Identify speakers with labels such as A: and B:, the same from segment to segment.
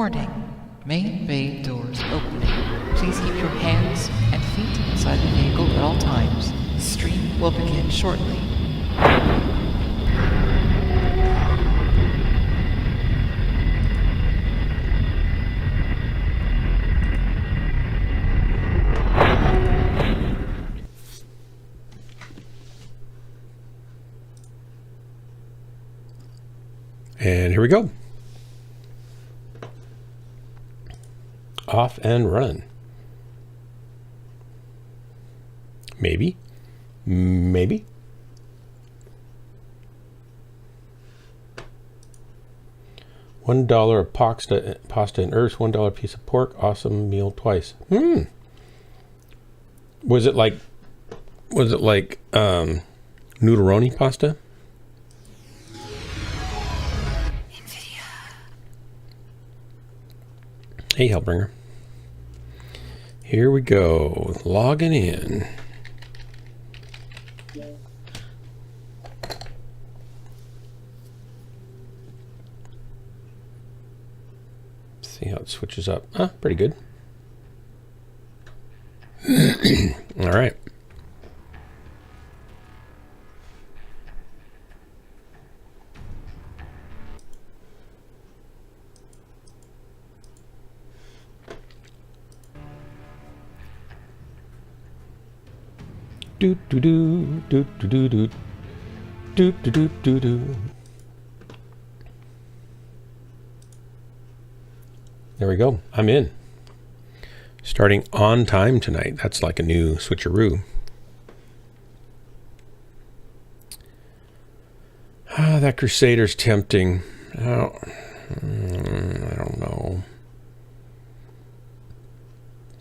A: Warning. Main bay doors opening. Please keep your hands and feet inside the vehicle at all times. Stream will begin shortly.
B: And here we go. Off and running. Maybe. Maybe. $1 of pasta and herbs, $1 piece of pork, awesome meal twice. Was it like noodleroni pasta? Hey, Hellbringer. Here we go. Logging in. See how it switches up. Pretty good. All right. Do do do do do do do do do do do. There we go. I'm in. Starting on time tonight. That's like a new switcheroo. That Crusader's tempting. I don't know.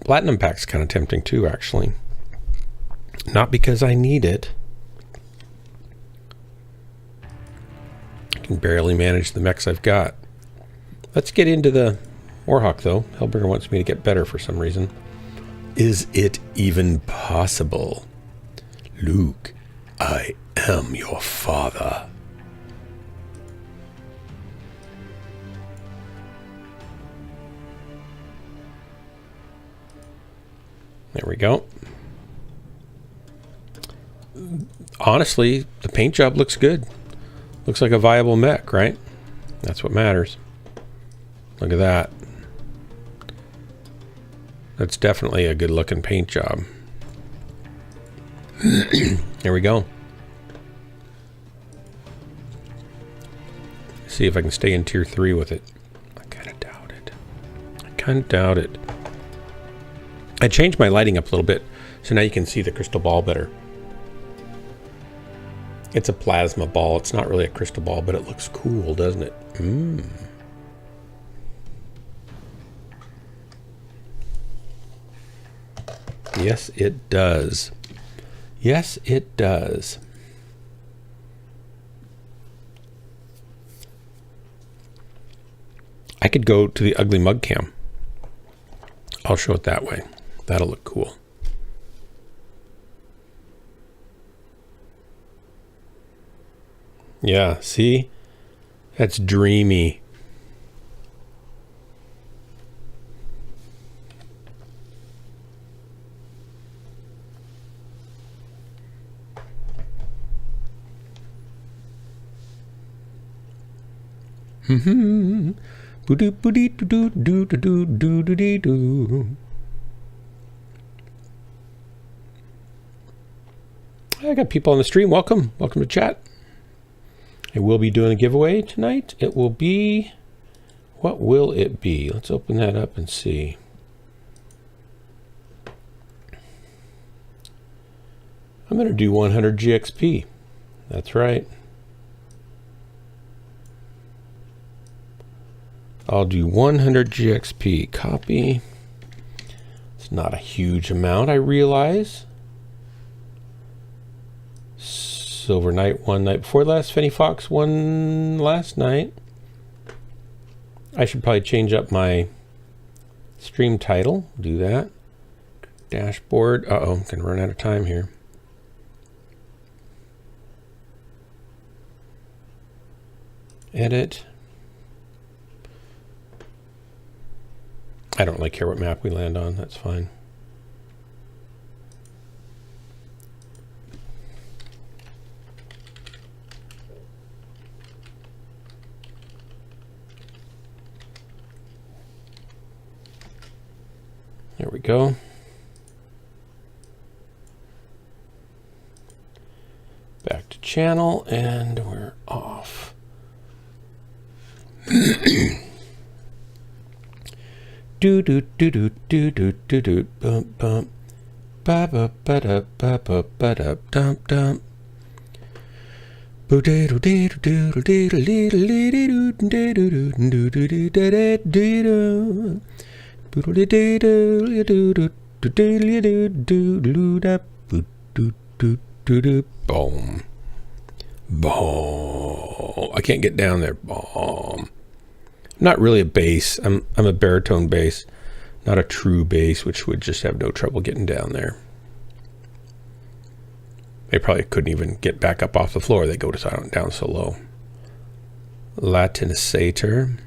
B: Platinum Pack's kind of tempting too, actually. Not because I need it. I can barely manage the mechs I've got. Let's get into the Warhawk, though. Hellbringer wants me to get better for some reason. Is it even possible? Luke, I am your father. There we go. Honestly, the paint job looks good. Looks like a viable mech, right? That's what matters. Look at that. That's definitely a good looking paint job. Here we go. See if I can stay in tier 3 with it. I kind of doubt it. I kind of doubt it. I changed my lighting up a little bit, so now you can see the crystal ball better. It's a plasma ball. It's not really a crystal ball, but it looks cool, doesn't it? Yes, it does. Yes, it does. I could go to the ugly mug cam. I'll show it that way. That'll look cool. Yeah, see? That's dreamy. I got people on the stream. Welcome to chat. I will be doing a giveaway tonight. It will be, what will it be? Let's open that up and see. I'm going to do 100 GXP. That's right. I'll do 100 GXP. Copy. It's not a huge amount, I realize. Silver Knight one night before last. Fenny Fox one last night. I should probably change up my stream title. Do that. Dashboard. Uh-oh, I'm going to run out of time here. Edit. I don't really care what map we land on. That's fine. There we go. Back to channel, and we're off. Do do do do do do do do bump bump ba ba ba da ba ba ba da dump dump. Boo dee doo dee doo doo dee doo dee doo dee doo dee doo doo doo doo doo da da dee doo. Boo dee dee doo doo doo doo dee doo doo doo da boo doo doo doo doo. Boom. Boom. I can't get down there. Boom. Not really a bass. I'm a baritone bass, not a true bass, which would just have no trouble getting down there. They probably couldn't even get back up off the floor. They go down so low. Latinisator.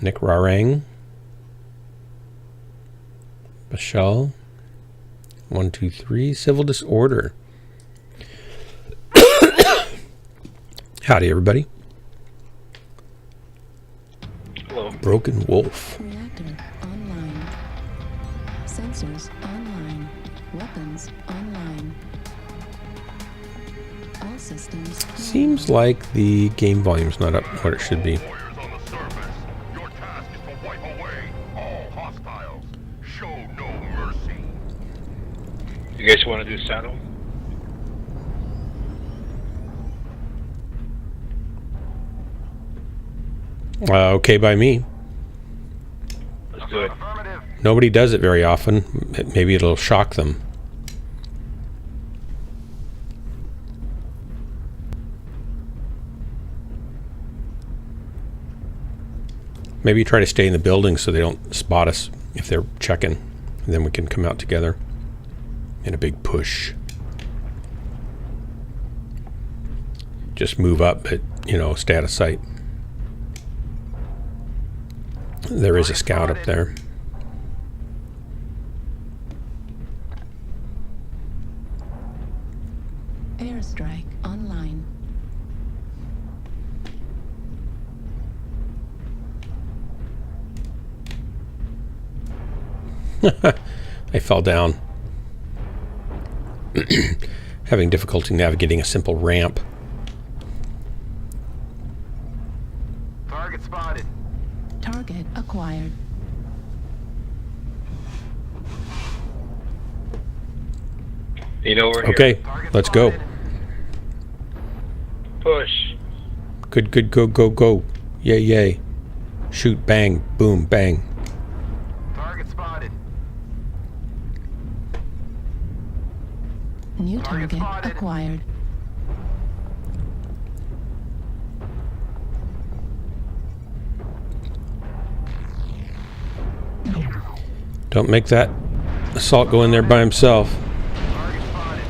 B: Mechwarrior. Bashal. 1, 2, 3. Civil disorder. Howdy, everybody.
C: Hello.
B: Broken Wolf.
D: Reactor online. Sensors online. Weapons online. All systems.
B: Seems like the game volume's not up what it should be.
E: Warriors on the surface. Your task is to wipe away all hostiles. Show no mercy.
C: You guys want to do saddle?
B: Okay by me.
C: Let's do it.
E: Affirmative.
B: Nobody does it very often. Maybe it'll shock them. Maybe try to stay in the building so they don't spot us if they're checking. And then we can come out together in a big push. Just move up, but, stay out of sight. There is a scout up there.
D: Airstrike online.
B: I fell down. Having difficulty navigating a simple ramp.
E: Target spotted.
D: Target acquired.
C: You know we're here.
B: Okay, let's go.
C: Push.
B: Good, go. Yay, yay. Shoot, bang, boom, bang.
E: Target spotted.
D: New
E: Target
D: target
E: spotted.
D: acquired.
B: Don't make that assault go in there by himself.
E: Target spotted.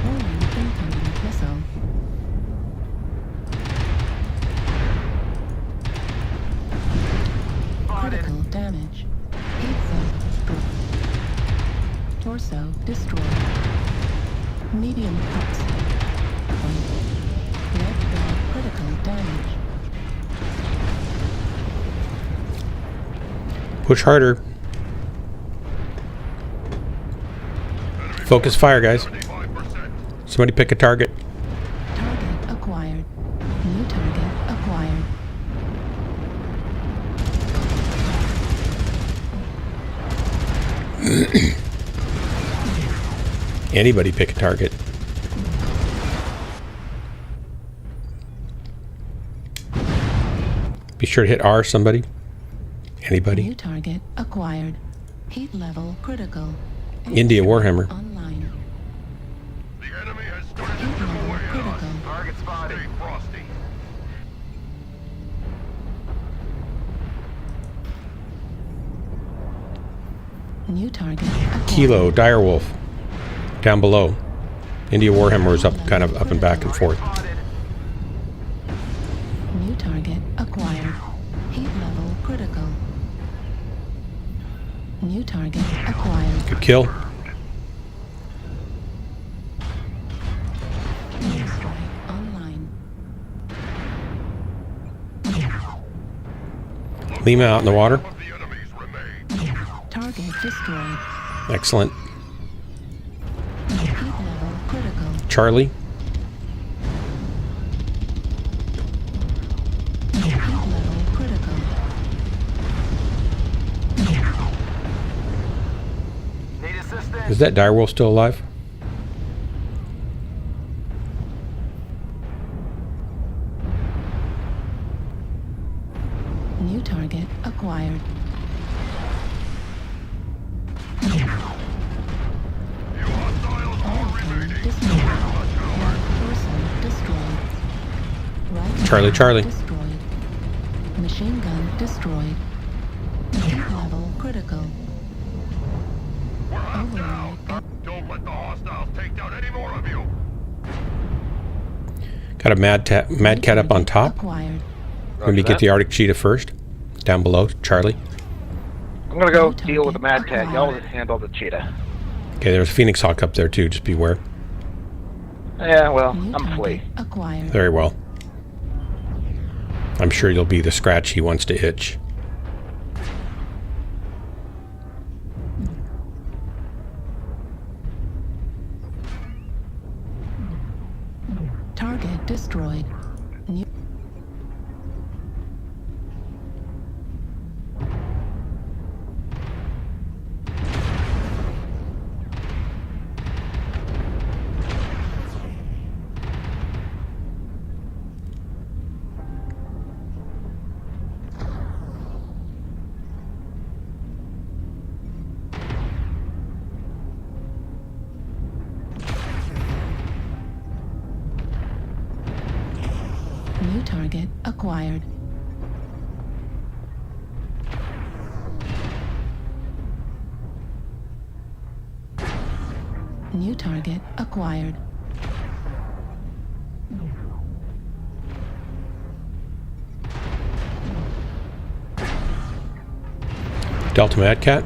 D: Warning incoming missile.
E: Spotted.
D: Critical damage. Heat cell. Torso destroyed. Medium cuts. Left jaw critical damage.
B: Push harder. Focus fire, guys.
E: 75%.
B: Somebody pick a target.
D: Target acquired. New target acquired.
B: Anybody pick a target. Be sure to hit R, somebody. Anybody.
D: New target acquired. Heat level critical.
B: India Warhammer.
D: Online.
E: The enemy has started to
D: Heat
E: chip
D: level
E: away at us.
D: critical.
E: Target spotted. Stay frosty.
D: New target acquired.
B: Kilo, Direwolf. Down below. India Warhammer is up, kind of up and back and forth.
D: New target acquired. Heat level critical. New target acquired.
B: Good kill.
D: Airstrike online.
B: Lima out in the water.
E: Of the enemies remain.
D: Target destroyed.
B: Excellent.
D: Heat level critical.
B: Charlie.
D: Heat level critical.
F: Need assistance?
B: Is that Direwolf still alive?
D: New target acquired.
E: You hostiles are remaining.
D: Destroyed. Right torso destroyed. Right
B: Charlie,
D: torso
B: Charlie.
D: Destroyed. Machine gun destroyed. Heat level critical.
E: We're half down.
D: Override.
E: Don't let the hostiles take down any more of you.
B: Got a mad cat up on top.
D: Acquired.
B: Maybe get the Arctic cheetah first. Down below, Charlie.
F: I'm gonna go
D: New
F: deal with the mad
D: target
F: cat. Y'all
D: acquired.
F: handle the cheetah.
B: Okay, there's a Phoenix Hawk up there too, just beware.
F: Yeah, well,
D: New
F: I'm
D: target
F: flea.
D: acquired.
B: Very well. I'm sure you'll be the scratch he wants to itch.
D: Target destroyed. New New target acquired. New target acquired.
B: Delta Mad Cat.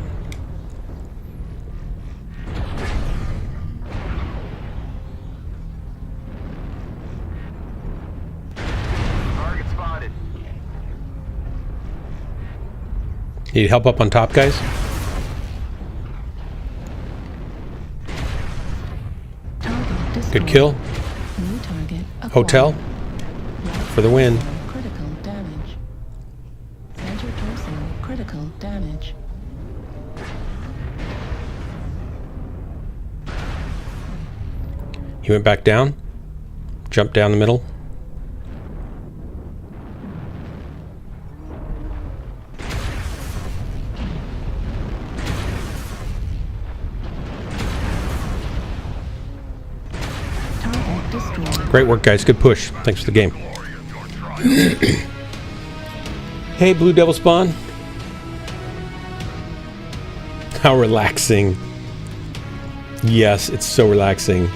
F: Target spotted.
B: Need help up on top, guys?
D: Target destroyed.
B: Good kill.
D: New target acquired.
B: Hotel
D: Right
B: for the win.
D: critical damage. Center torso critical damage.
B: He went back down. Jumped down the middle.
D: Target destroyed.
B: Great work, guys. Good push. Thanks for the game. Hey, Blue Devil Spawn. How relaxing. Yes, it's so relaxing.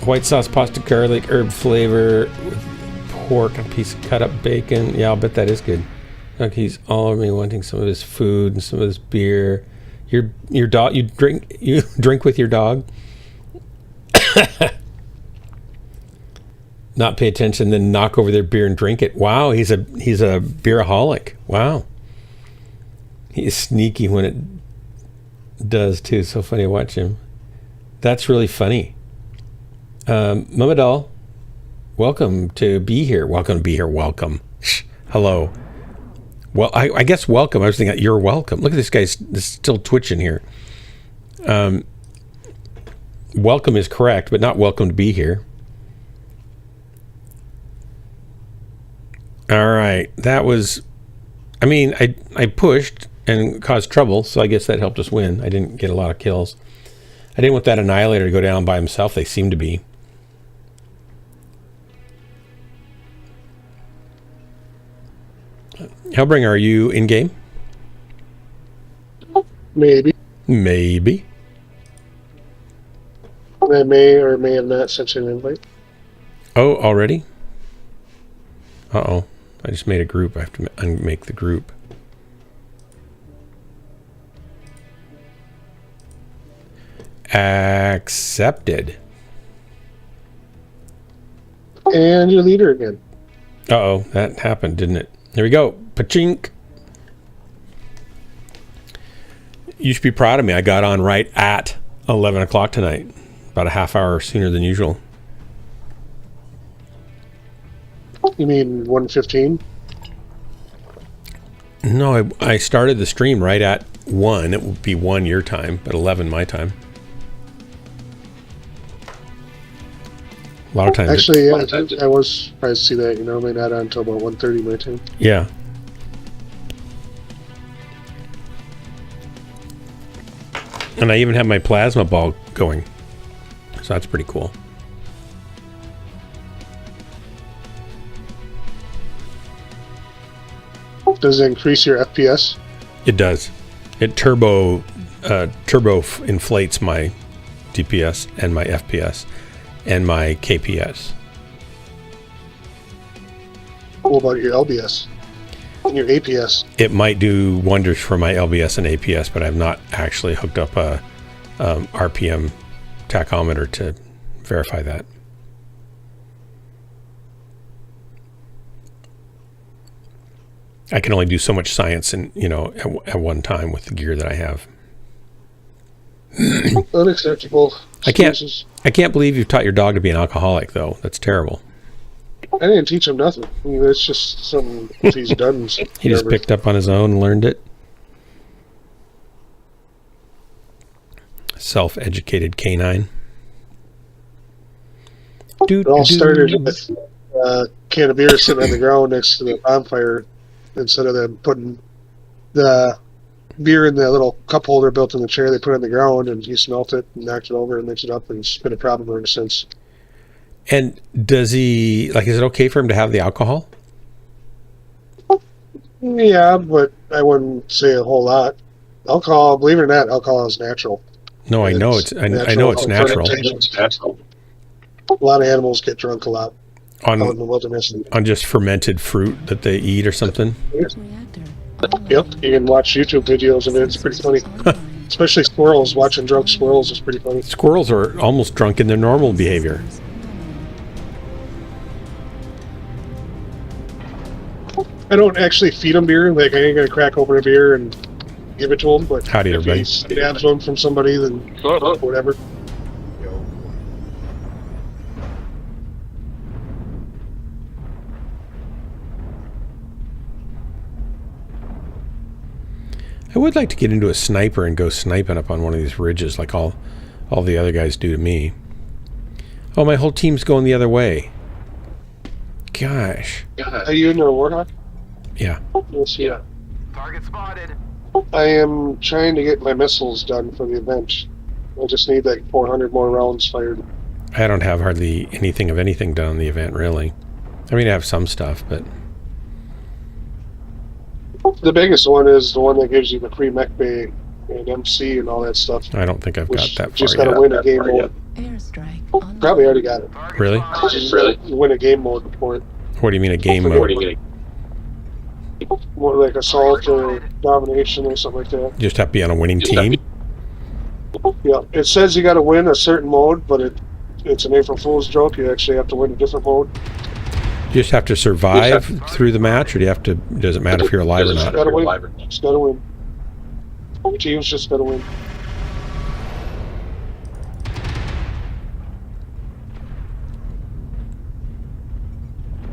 B: White sauce, pasta, garlic, herb flavor with pork, a piece of cut up bacon. Yeah, I'll bet that is good. Look, he's all over me wanting some of his food and some of his beer. Your dog, you drink with your dog. Not pay attention, then knock over their beer and drink it. Wow, he's a beeraholic. Wow. He is sneaky when it does too. So funny to watch him. That's really funny. Mamadal, welcome to be here. Welcome to be here. Welcome. Hello. Well, I guess welcome. I was thinking you're welcome. Look at this guy's still twitching here. Welcome is correct, but not welcome to be here. All right. That was, I mean, I pushed and caused trouble, so I guess that helped us win. I didn't get a lot of kills. I didn't want that Annihilator to go down by himself. They seem to be. Hellbringer, are you in game?
G: Maybe.
B: Maybe.
G: I may or may have not sent you an invite.
B: Oh, already? Uh-oh. I just made a group. I have to unmake the group. Accepted.
G: And your leader again.
B: Uh-oh. That happened, didn't it? Here we go. Pachink. You should be proud of me. I got on right at 11 o'clock tonight. About a half hour sooner than usual.
G: You mean 1:15?
B: No, I started the stream right at 1. It would be 1 your time, but 11 my time. A lot of times.
G: Actually, yeah, I was surprised to see that. You know, may not on until about 1:30 my time.
B: Yeah. And I even have my plasma ball going. So that's pretty cool.
G: Does it increase your FPS?
B: It does. It turbo inflates my DPS and my FPS and my KPS.
G: What about your LBS and your APS?
B: It might do wonders for my LBS and APS, but I've not actually hooked up a RPM tachometer to verify that. I can only do so much science and at one time with the gear that I have.
G: Unacceptable.
B: I can't
G: excuses.
B: believe you've taught your dog to be an alcoholic, though. That's terrible.
G: I didn't teach him nothing. I mean, it's just something he's done.
B: He just picked up on his own and learned it. Self-educated canine.
G: It all started with a can of beer sitting on the ground next to the bonfire. Instead of them putting the beer in the little cup holder built in the chair, they put it on the ground, and he smelt it and knocked it over and mixed it up, and it's been a problem ever since.
B: And does he, is it okay for him to have the alcohol?
G: Yeah, but I wouldn't say a whole lot. Alcohol, believe it or not, alcohol is natural.
B: No, I know it's natural.
G: A lot of animals get drunk a lot out in the
B: On
G: wilderness.
B: on just fermented fruit that they eat or something.
D: Reactor.
G: Yep, you can watch YouTube videos of it. It's pretty funny. Especially squirrels. Watching drunk squirrels is pretty funny.
B: Squirrels are almost drunk in their normal behavior.
G: I don't actually feed them beer. Like, I ain't gonna crack open a beer and give it to them. But
B: Howdy,
G: if
B: everybody.
G: he stabs one from somebody, then whatever.
B: I would like to get into a sniper and go sniping up on one of these ridges like all the other guys do to me. Oh, my whole team's going the other way. Gosh.
G: Are you in a Warhawk?
B: Yeah.
G: Yes, yeah.
F: Target spotted.
G: I am trying to get my missiles done for the event. I just need like 400 more rounds fired.
B: I don't have hardly anything of anything done on the event, really. I mean, I have some stuff, but...
G: The biggest one is the one that gives you the free mech bay and MC and all that stuff.
B: I don't think I've got
G: Which
B: that
G: just
B: far
G: gotta
B: yet.
G: win a game mode.
D: Airstrike. Online.
G: Probably already got it.
B: Really?
G: Just win a game mode for it.
B: What do you mean a game mode?
G: More like assault or domination or something like that.
B: You just have to be on a winning team?
G: Yeah, it says you got to win a certain mode, but it's an April Fool's joke. You actually have to win a different mode.
B: You just have to survive through the match, or do you have to? Does it matter if you're alive or
G: Just
B: not?
G: gotta win. Just gotta win. Teams just gotta win.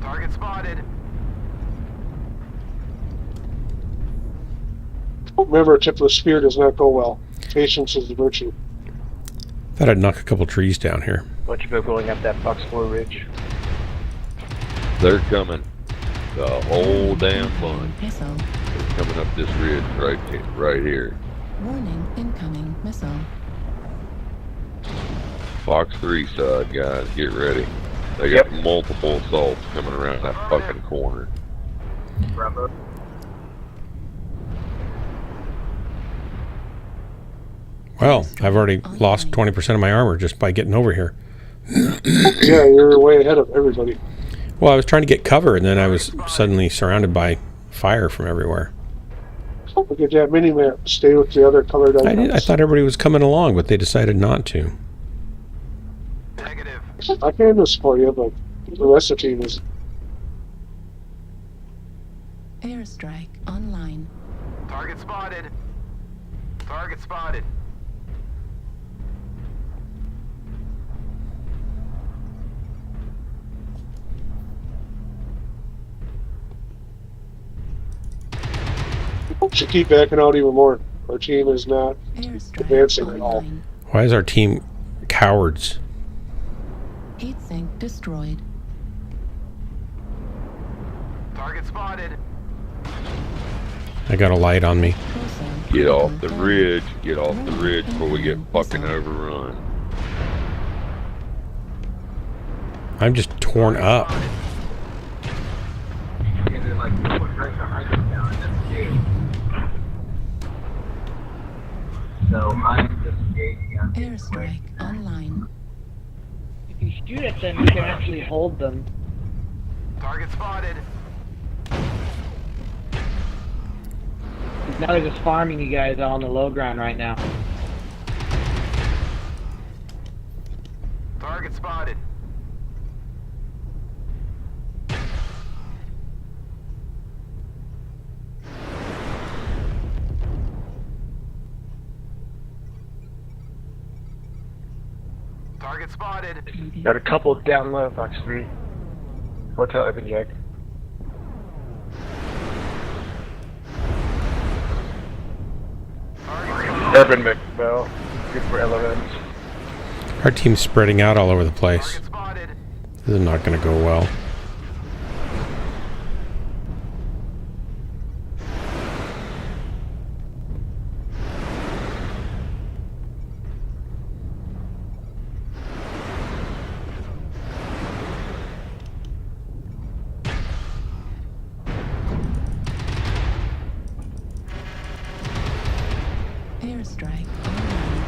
F: Target spotted.
G: Remember, a tip of the spear does not go well. Patience is the virtue.
B: Thought I'd knock a couple trees down here.
F: Bunch of people going up that Foxglore Ridge.
H: They're coming. The whole damn bunch.
D: Missile.
H: They're coming up this ridge right here.
D: Warning. Incoming missile.
H: Fox 3 side, guys, get ready. They got multiple assaults coming around that fucking corner.
B: Well, I've already lost 20% of my armor just by getting over here.
G: Yeah, you're way ahead of everybody.
B: Well, I was trying to get cover, and then I was suddenly surrounded by fire from everywhere.
G: Look at that mini-map. Stay with the other colored icons.
B: I thought everybody was coming along, but they decided not to.
F: Negative.
G: I can do this for you, but the rest of the team is...
D: Airstrike online.
F: Target spotted. Target spotted.
G: Should keep backing out even more. Our team is not
D: Airstrike
G: advancing at all.
D: online.
B: Why is our team cowards?
D: Heat sink destroyed.
F: Target spotted.
B: I got a light on me.
D: Torso
H: Get off the
D: critical
H: ridge. Get off the ridge before we get fucking overrun.
B: I'm just torn up.
I: So I'm just gauging on
D: Airstrike online.
J: If you shoot at them, you can actually hold them.
F: Target spotted.
J: Now they're just farming you guys all on the low ground right now.
F: Target spotted. Target spotted.
K: Got a couple down low, Fox 3. Hotel open jack. Urban mix, Bell. Good for elements.
B: Our team's spreading out all over the place.
F: Target spotted.
B: This is not going to go well.
D: Airstrike online.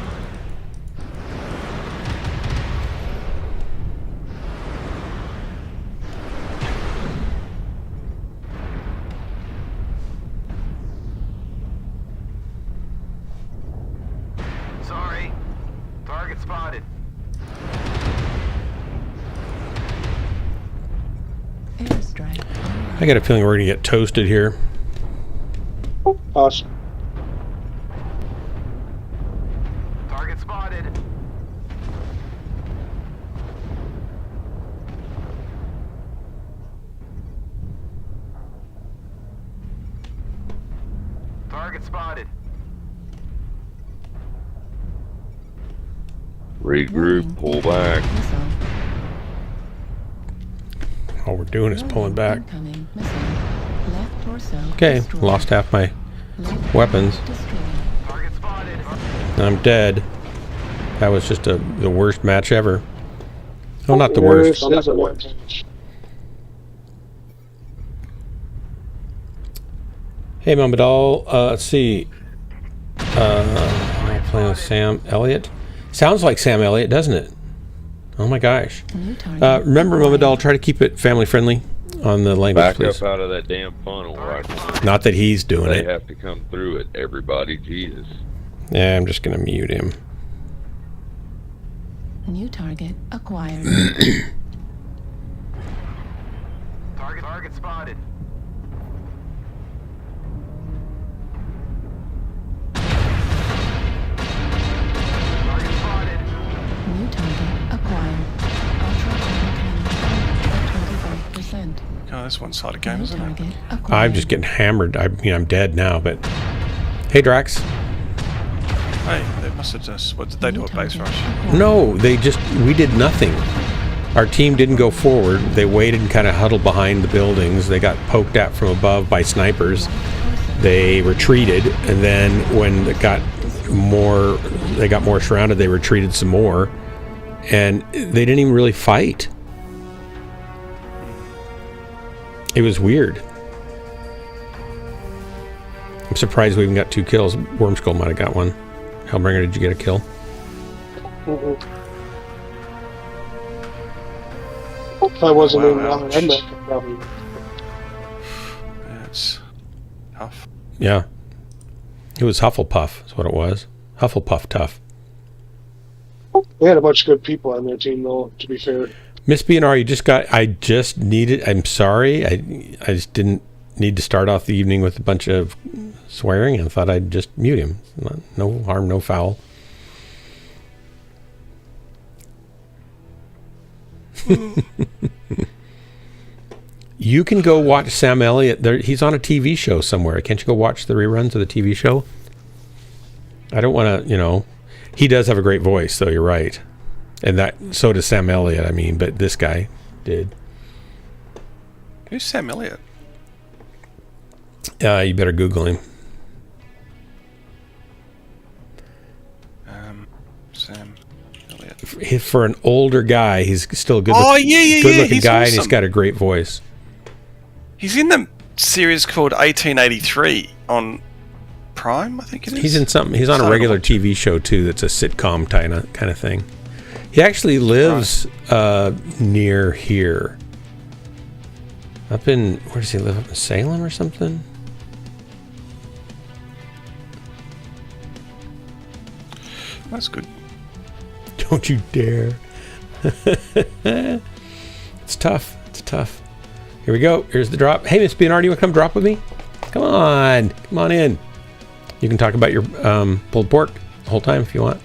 F: Sorry. Target spotted.
D: Airstrike
B: I got a feeling we're going to get toasted here.
G: Awesome.
F: Target spotted. Target spotted.
H: Regroup, pull back.
D: Missile.
B: All we're doing is pulling back.
D: Incoming missile. Left torso
B: Okay,
D: destroyed.
B: lost half my
D: Left
B: weapons.
D: destroyed.
F: Target spotted.
B: I'm dead. That was just the worst match ever. Oh, not the
G: There
B: worst.
G: is a match.
B: Hey, Mamadal. Let's see. I'm playing with Sam Elliott. Sounds like Sam Elliott, doesn't it? Oh my gosh.
D: New target.
B: Remember, Mamadal, try to keep it family friendly on the language,
H: Back
B: please.
H: up out of that damn funnel right now.
B: Not that he's doing
H: They
B: it.
H: have to come through it, everybody. Jesus.
B: Yeah, I'm just going to mute him.
D: New target acquired.
F: Target spotted. Target spotted.
D: New target acquired. Ultra cannon 25%.
L: Oh, this one-sided game,
D: New
L: isn't it?
D: target acquired.
B: I'm just getting hammered. I mean, I'm dead now, but... Hey, Drax.
L: Hey, they must have just... What, did they do a base rush?
B: No, we did nothing. Our team didn't go forward. They waited and kind of huddled behind the buildings. They got poked at from above by snipers. They retreated, and then when they got more surrounded, they retreated some more. And they didn't even really fight. It was weird. I'm surprised we even got 2 kills. Wormskull might have got one. Hellbringer, did you get a kill?
G: If I wasn't in the redneck, I'd probably.
L: Yeah, it's tough.
B: Yeah. It was Hufflepuff, that's what it was. Hufflepuff tough.
G: They had a bunch of good people on their team, though, to be fair.
B: Miss BNR, I'm sorry. I just didn't need to start off the evening with a bunch of swearing and thought I'd just mute him. No harm, no foul. You can go watch Sam Elliott. He's on a TV show somewhere. Can't you go watch the reruns of the TV show? I don't want to, he does have a great voice, though, you're right. And so does Sam Elliott, I mean, but this guy did.
L: Who's Sam Elliott?
B: You better Google him.
L: Sam Elliott.
B: For an older guy, he's still a good
L: good
B: looking
L: he's
B: guy,
L: awesome.
B: and he's got a great voice.
L: He's in the series called 1883 on Prime, I think it is.
B: He's in something. He's on a regular TV show too. That's a sitcom kind of thing. He actually lives near here. Up in, where does he live? Up in Salem or something?
L: That's good.
B: Don't you dare. It's tough. It's tough. Here we go. Here's the drop. Hey, Miss BNR, do you want to come drop with me? Come on in. You can talk about your pulled pork the whole time if you want.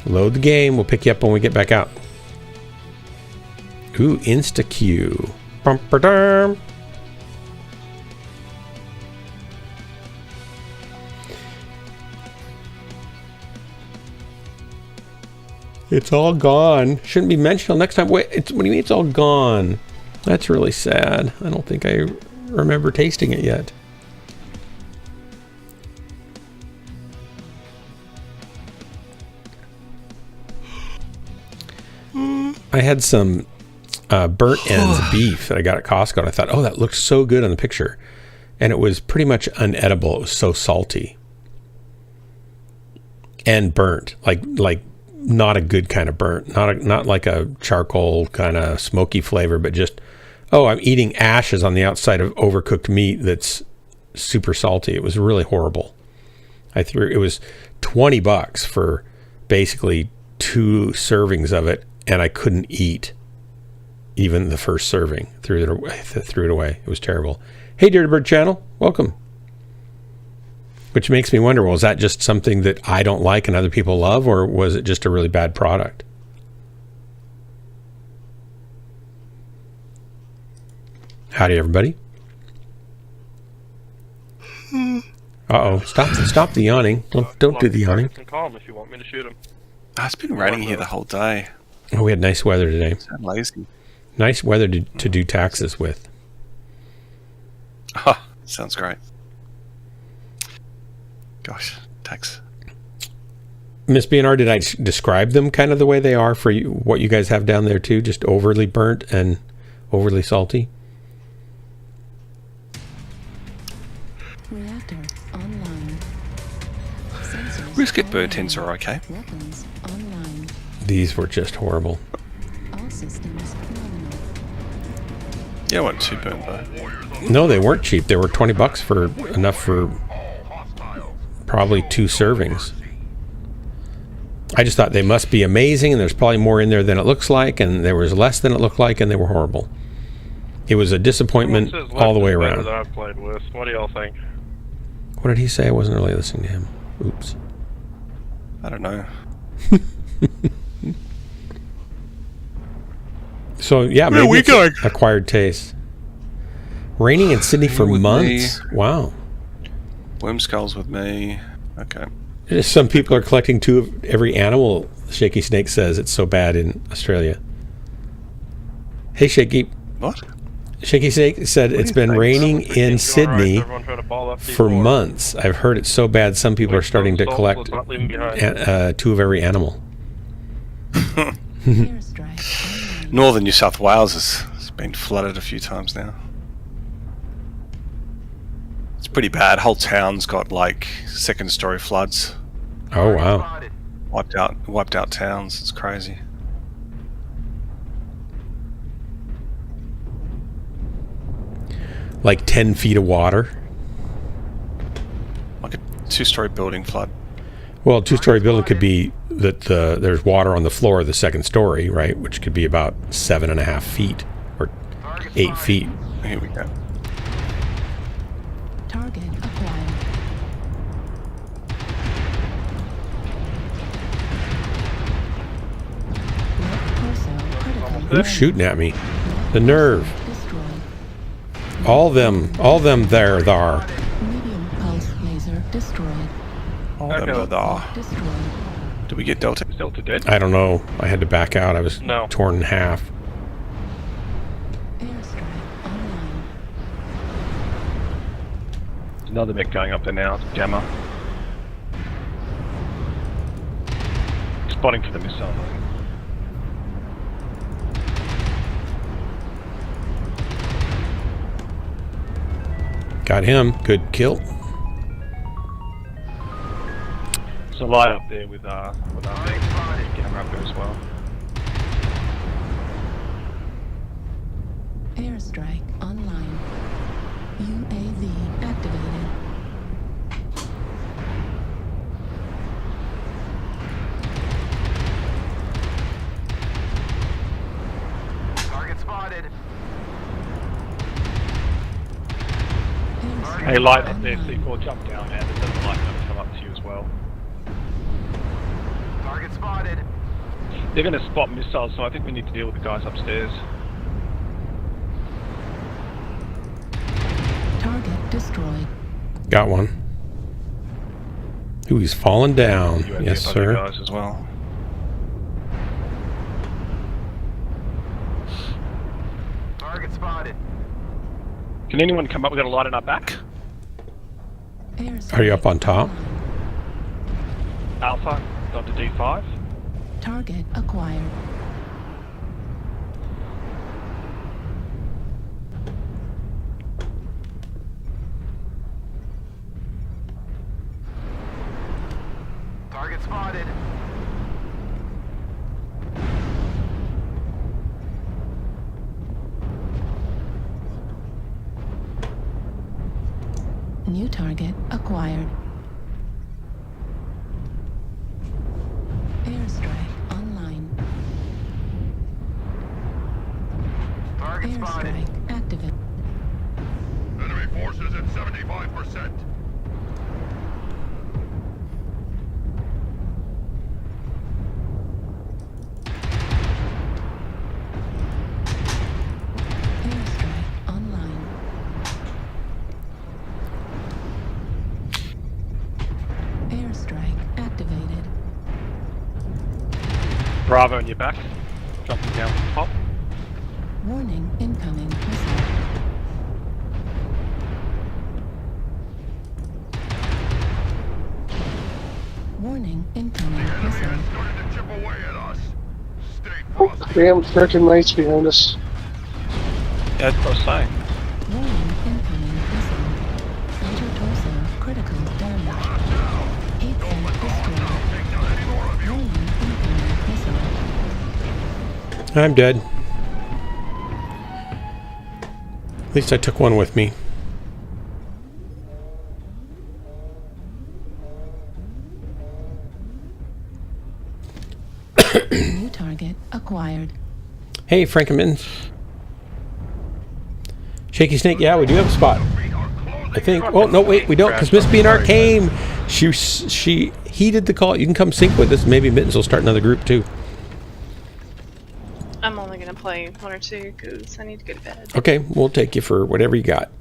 B: Load the game. We'll pick you up when we get back out. Ooh, insta-queue. Bum-ba-dum. It's all gone. Shouldn't be mentioned till next time. Wait, what do you mean it's all gone? That's really sad. I don't think I remember tasting it yet. I had some burnt ends beef that I got at Costco, and I thought, oh, that looked so good on the picture. And it was pretty much unedible. It was so salty. And burnt. Like not a good kind of burnt. Not like a charcoal kind of smoky flavor, but just, oh, I'm eating ashes on the outside of overcooked meat that's super salty. It was really horrible. It was $20 for basically 2 servings of it, and I couldn't eat even the first serving. Threw it away. It was terrible. Hey, Dirty Bird Channel, welcome. Which makes me wonder, well, is that just something that I don't like and other people love, or was it just a really bad product? Howdy, everybody. Uh-oh. Stop the yawning. Don't do the yawning.
M: Calm if you want me to shoot him.
L: It's been raining here the whole day.
B: Oh, we had nice weather today.
L: I'm lazy.
B: Nice weather to do taxes with.
L: Oh, sounds great. Gosh, tax.
B: Miss BNR, did I describe them kind of the way they are for you? What you guys have down there too? Just overly burnt and overly salty?
D: Reactor online.
L: Brisket burnt ends are okay.
D: Weapons online.
B: These were just horrible.
D: All systems nominal.
L: Yeah, I wasn't too burnt though.
B: No, they weren't cheap. They were $20 for enough for probably 2 servings. I just thought they must be amazing, and there's probably more in there than it looks like, and there was less than it looked like, and they were horrible. It was a disappointment all the way around.
M: That I've played with. What do y'all think?
B: What did he say? I wasn't really listening to him. Oops.
L: I don't know.
B: So yeah, maybe it's acquired taste. Raining in Sydney for months. Wow.
L: Worm skulls with me. Okay.
B: Some people are collecting 2 of every animal. Shaky Snake says it's so bad in Australia. Hey, Shaky.
L: What?
B: Shaky Snake said it's been raining in Sydney for months. I've heard it's so bad some people are starting to collect 2 of every animal.
L: Northern New South Wales has been flooded a few times now. It's pretty bad. Whole town's got like second-story floods.
B: Oh wow.
L: Wiped out towns. It's crazy.
B: Like 10 feet of water.
L: Like a 2-story building flood.
B: Well, a 2-story building could be that there's water on the floor of the second story, right? Which could be about 7.5 feet or 8 feet.
L: Here we go.
D: Target acquired. Left torso critical.
B: Who's shooting at me? The nerve.
D: Destroyed.
B: All them there.
D: Medium pulse laser destroyed.
L: All them are there.
D: Destroyed.
L: Did we get Delta?
M: Is Delta dead?
B: I don't know. I had to back out. I was
M: No.
B: torn in half.
D: Airstrike online.
M: There's another mech going up there now. It's Jammer. Spotting for the missile.
B: Got him. Good kill.
M: There's a light up there with our mech. Jammer up there as well.
D: Airstrike online. UAV activated.
F: Target spotted.
D: Airstrike
M: Hey, light up there.
D: online.
M: C4, jump down, man. There's another light going to come up to you as well.
F: Target spotted.
M: They're going to spot missiles, so I think we need to deal with the guys upstairs.
D: Target destroyed.
B: Got one. Ooh, he's falling down.
L: You have
B: Yes,
L: the other
B: sir.
L: guys as well.
F: Target spotted.
M: Can anyone come up? We've got a light in our back.
D: Airstrike
B: Are you up on top?
D: online.
M: Alpha, gone to D5.
D: Target acquired.
F: Target spotted.
D: New target acquired. Airstrike online.
F: Target spotted.
D: Airstrike activated.
E: Enemy forces at 75%.
D: Airstrike online. Airstrike activated.
M: Bravo in your back. Jumping down from top.
D: Warning incoming missile. Warning incoming missile.
E: Starting to chip away at us. Stay
G: Oh,
E: frosty.
G: damn freaking lights behind us.
L: Yeah, that's what I was saying.
D: Warning incoming missile. Center torso critical damage. Heat sink destroyed. Warning incoming missile.
B: I'm dead. At least I took one with me.
D: New target acquired.
B: Hey, Frankenmans. Shaky Snake, yeah, we do have a spot. I think. Oh, no, wait, we don't, because Miss Beanart came. She heeded the call. You can come sync with us. Maybe Mittens will start another group, too.
N: I'm only gonna play 1 or 2 because I need to go to bed.
B: Okay, we'll take you for whatever you got.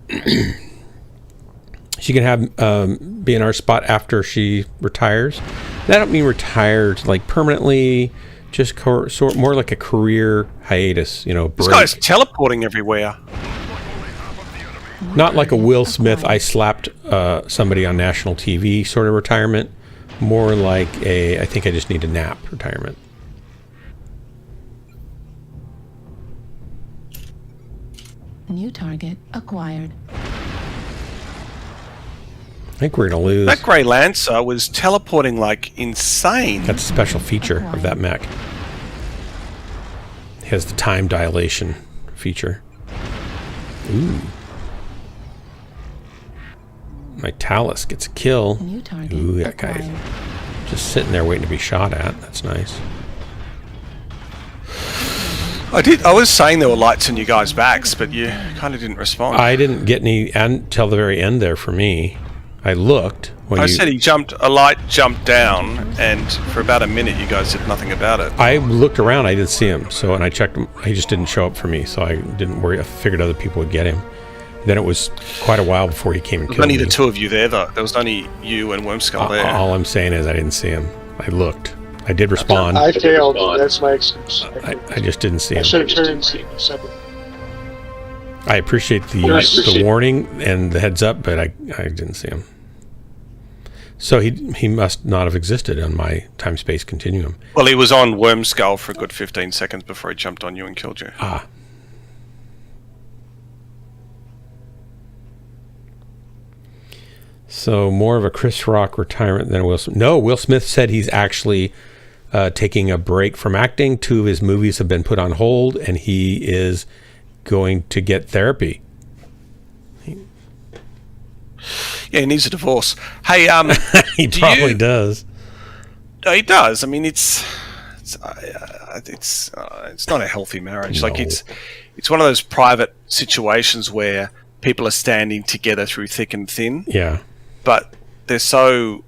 B: She can have be in our spot after she retires. And I don't mean retired like permanently, just sort more like a career hiatus. You know,
L: This
B: break.
L: guy's teleporting everywhere.
B: Not like a Will Smith, I slapped somebody on national TV sort of retirement. More like a, I think I just need a nap retirement.
D: New target acquired.
B: I think we're going to lose.
L: That Grey Lancer was teleporting like insane.
B: That's a special feature of that mech. It has the time dilation feature. Ooh. My Talus gets a kill. Ooh, that guy just sitting there waiting to be shot at. That's nice.
L: I was saying there were lights on you guys' backs, but you kind of didn't respond.
B: I didn't get any until the very end there for me. I looked when
L: I said a light jumped down, and for about a minute you guys did nothing about it.
B: I looked around, I didn't see him, and I checked him. He just didn't show up for me, so I didn't worry. I figured other people would get him. Then it was quite a while before he came and killed me.
L: Only the two of you there, though. There was only you and Wormskull there.
B: All I'm saying is I didn't see him. I looked. I did respond.
G: I failed. That's my excuse.
B: I just didn't see him.
G: I should have turned separate.
B: I appreciate the warning and the heads up, but I didn't see him. So he must not have existed on my time-space continuum.
L: Well, he was on Wormskull for a good 15 seconds before he jumped on you and killed you.
B: Ah. So more of a Chris Rock retirement than Will Smith. No, Will Smith said he's actually taking a break from acting. 2 of his movies have been put on hold, and he is going to get therapy.
L: Yeah, he needs a divorce. Hey,
B: he probably does.
L: He does. I mean, it's not a healthy marriage.
B: No.
L: Like it's one of those private situations where people are standing together through thick and thin.
B: Yeah.
L: But they're so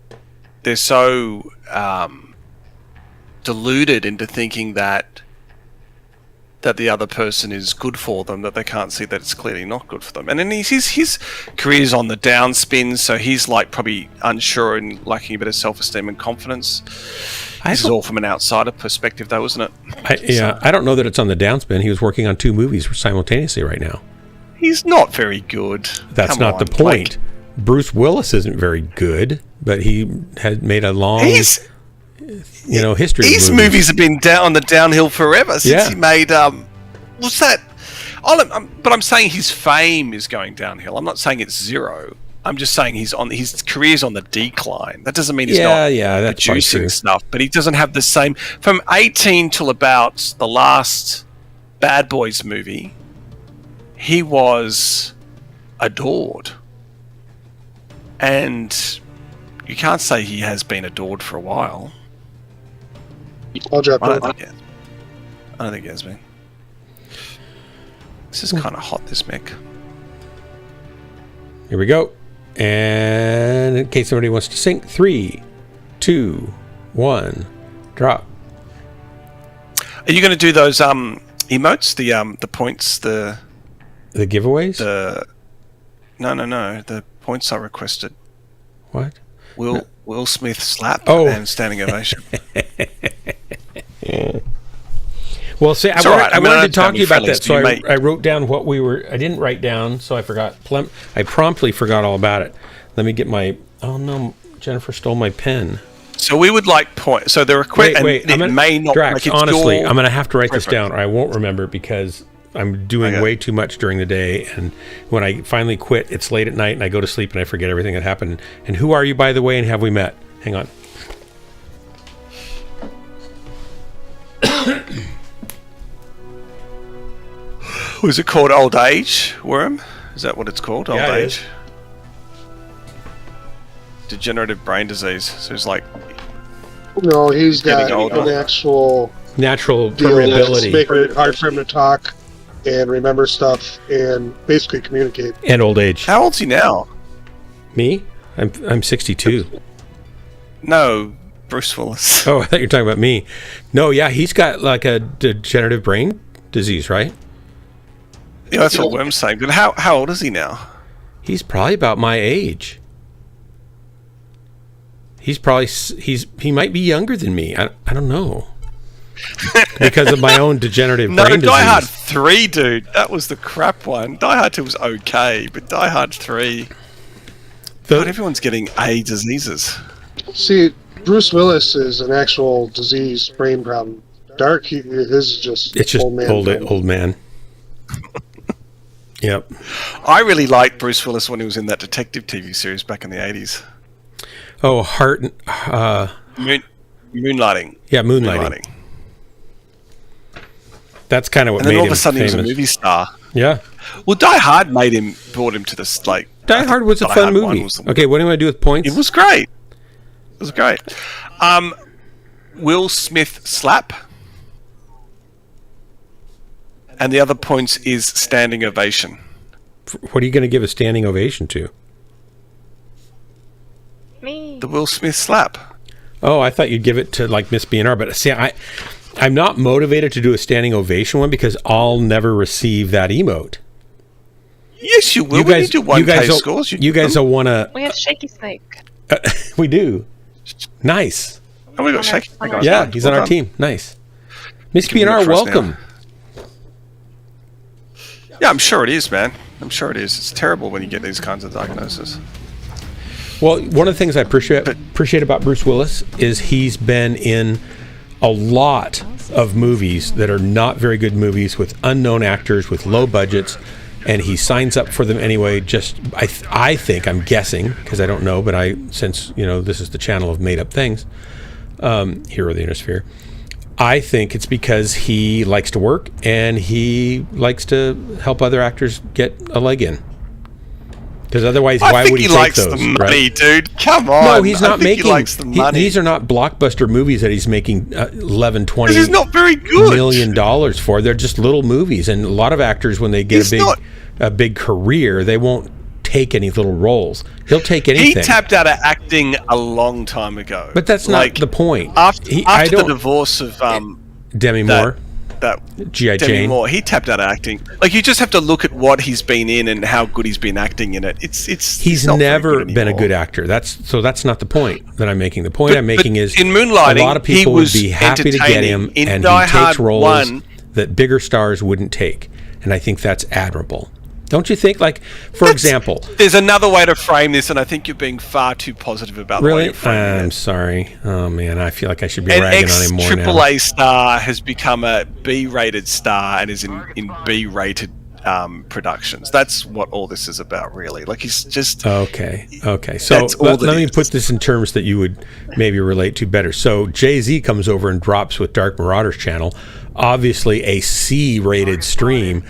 L: deluded into thinking that the other person is good for them that they can't see that it's clearly not good for them. And then his career's on the downspin, so he's like probably unsure and lacking a bit of self-esteem and confidence. This is all from an outsider perspective, though, isn't it?
B: I don't know that it's on the downspin. He was working on 2 movies simultaneously right now.
L: He's not very good.
B: That's not the point. Bruce Willis isn't very good, but he had made a long, history.
L: His movies have been on the downhill forever since he made. What's that? But I'm saying his fame is going downhill. I'm not saying it's zero. I'm just saying his career's on the decline. That doesn't mean he's not
B: that's
L: producing stuff, but he doesn't have the same. From 18 till about the last Bad Boys movie, he was adored. And you can't say he has been adored for a while.
G: I'll drop
L: I
G: it.
L: don't think he has been. This is kind of hot, this mech.
B: Here we go. And in case somebody wants to sync, 3, 2, 1, drop.
L: Are you going to do those emotes? The points, the
B: giveaways?
L: No. The points I requested.
B: What?
L: Will Smith slap and standing ovation.
B: Well, see, I wanted to talk to you about that, so I wrote down what we were. I didn't write down, so I forgot. I promptly forgot all about it. Let me get my. Oh no, Jennifer stole my pen.
L: So we would like point. So the request.
B: Wait.
L: May not.
B: Drax, honestly, I'm going to have to write this down, or I won't remember because I'm doing way too much during the day, and when I finally quit, it's late at night, and I go to sleep, and I forget everything that happened. And who are you, by the way, and have we met? Hang on.
L: Was it called Old Age Worm? Is that what it's called? Old Age? Degenerative brain disease. So it's like...
G: No, he's got an actual...
B: Natural permeability.
G: It's making it hard for him to talk and remember stuff and basically communicate.
B: And old age.
L: How old's he now?
B: Me? I'm 62.
L: No, Bruce Willis.
B: Oh, I thought you were talking about me. No, yeah, he's got like a degenerative brain disease, right?
L: Yeah, that's what Worm's saying. But how old is he now?
B: He's probably about my age. He might be younger than me. I don't know. Because of my own degenerative brain disease.
L: No, Die Hard 3, dude. That was the crap one. Die Hard 2 was okay, but Die Hard 3... God, everyone's getting diseases.
G: See, Bruce Willis is an actual disease, brain problem. Dark, his is just
B: it's just
G: old man.
B: Old man. Yep.
L: I really liked Bruce Willis when he was in that detective TV series back in the 80s.
B: Oh,
L: Moonlighting.
B: Yeah, Moonlighting. That's kind of what
L: and then
B: made
L: all
B: him
L: of a sudden
B: famous.
L: he was a movie star.
B: Yeah.
L: Well, Die Hard brought him to this, like...
B: Die Hard was a fun movie. Okay, what do I do with points?
L: It was great. It was great. Will Smith slap. And the other points is standing ovation.
B: What are you going to give a standing ovation to?
N: Me.
L: The Will Smith slap.
B: Oh, I thought you'd give it to like Miss BNR, but see, I'm not motivated to do a standing ovation one because I'll never receive that emote.
L: Yes, you will. When you do 1K scores.
B: You guys will want to...
N: We have Shaky Snake.
B: We do. Nice.
L: Oh, we got Shaky Snake.
B: Yeah, he's on our team. Nice. Miss BNR, welcome.
L: Yeah, I'm sure it is, man. I'm sure it is. It's terrible when you get these kinds of diagnoses.
B: Well, one of the things I appreciate about Bruce Willis is he's been in a lot of movies that are not very good movies with unknown actors with low budgets, and he signs up for them anyway. Just I think, I'm guessing because I don't know, but since this is the channel of made up things, Hero of the Innersphere, I think it's because he likes to work and he likes to help other actors get a leg in. Because otherwise, why would he take those?
L: I think he likes the money,
B: right?
L: dude. Come on.
B: No, he's not making.
L: He likes the money.
B: These are not blockbuster movies that he's making $11, $20
L: he's not very good.
B: $million for. They're just little movies, and a lot of actors, when they get a big career, they won't take any little roles. He'll take anything.
L: He tapped out of acting a long time ago.
B: But that's not the point.
L: After the divorce of
B: Demi Moore.
L: That
B: G.I.
L: Demi
B: Jane.
L: Moore, he tapped out of acting. Like, you just have to look at what he's been in and how good he's been acting in it.
B: He's never been a good actor. That's not the point that I'm making. The point I'm making is
L: in Moonlighting,
B: a lot of people would be happy to get him, and he takes roles that bigger stars wouldn't take, and I think that's admirable. Don't you think? Like, for example,
L: there's another way to frame this, and I think you're being far too positive about the way you're framing it.
B: I'm sorry. Oh man, I feel like I should be ragging on him more now.
L: An ex-AAA star has become a B-rated star and is in B-rated productions. That's what all this is about, really. Like, he's just
B: okay. So let me put this in terms that you would maybe relate to better. So Jay-Z comes over and drops with Dark Marauder's channel, obviously a C-rated stream.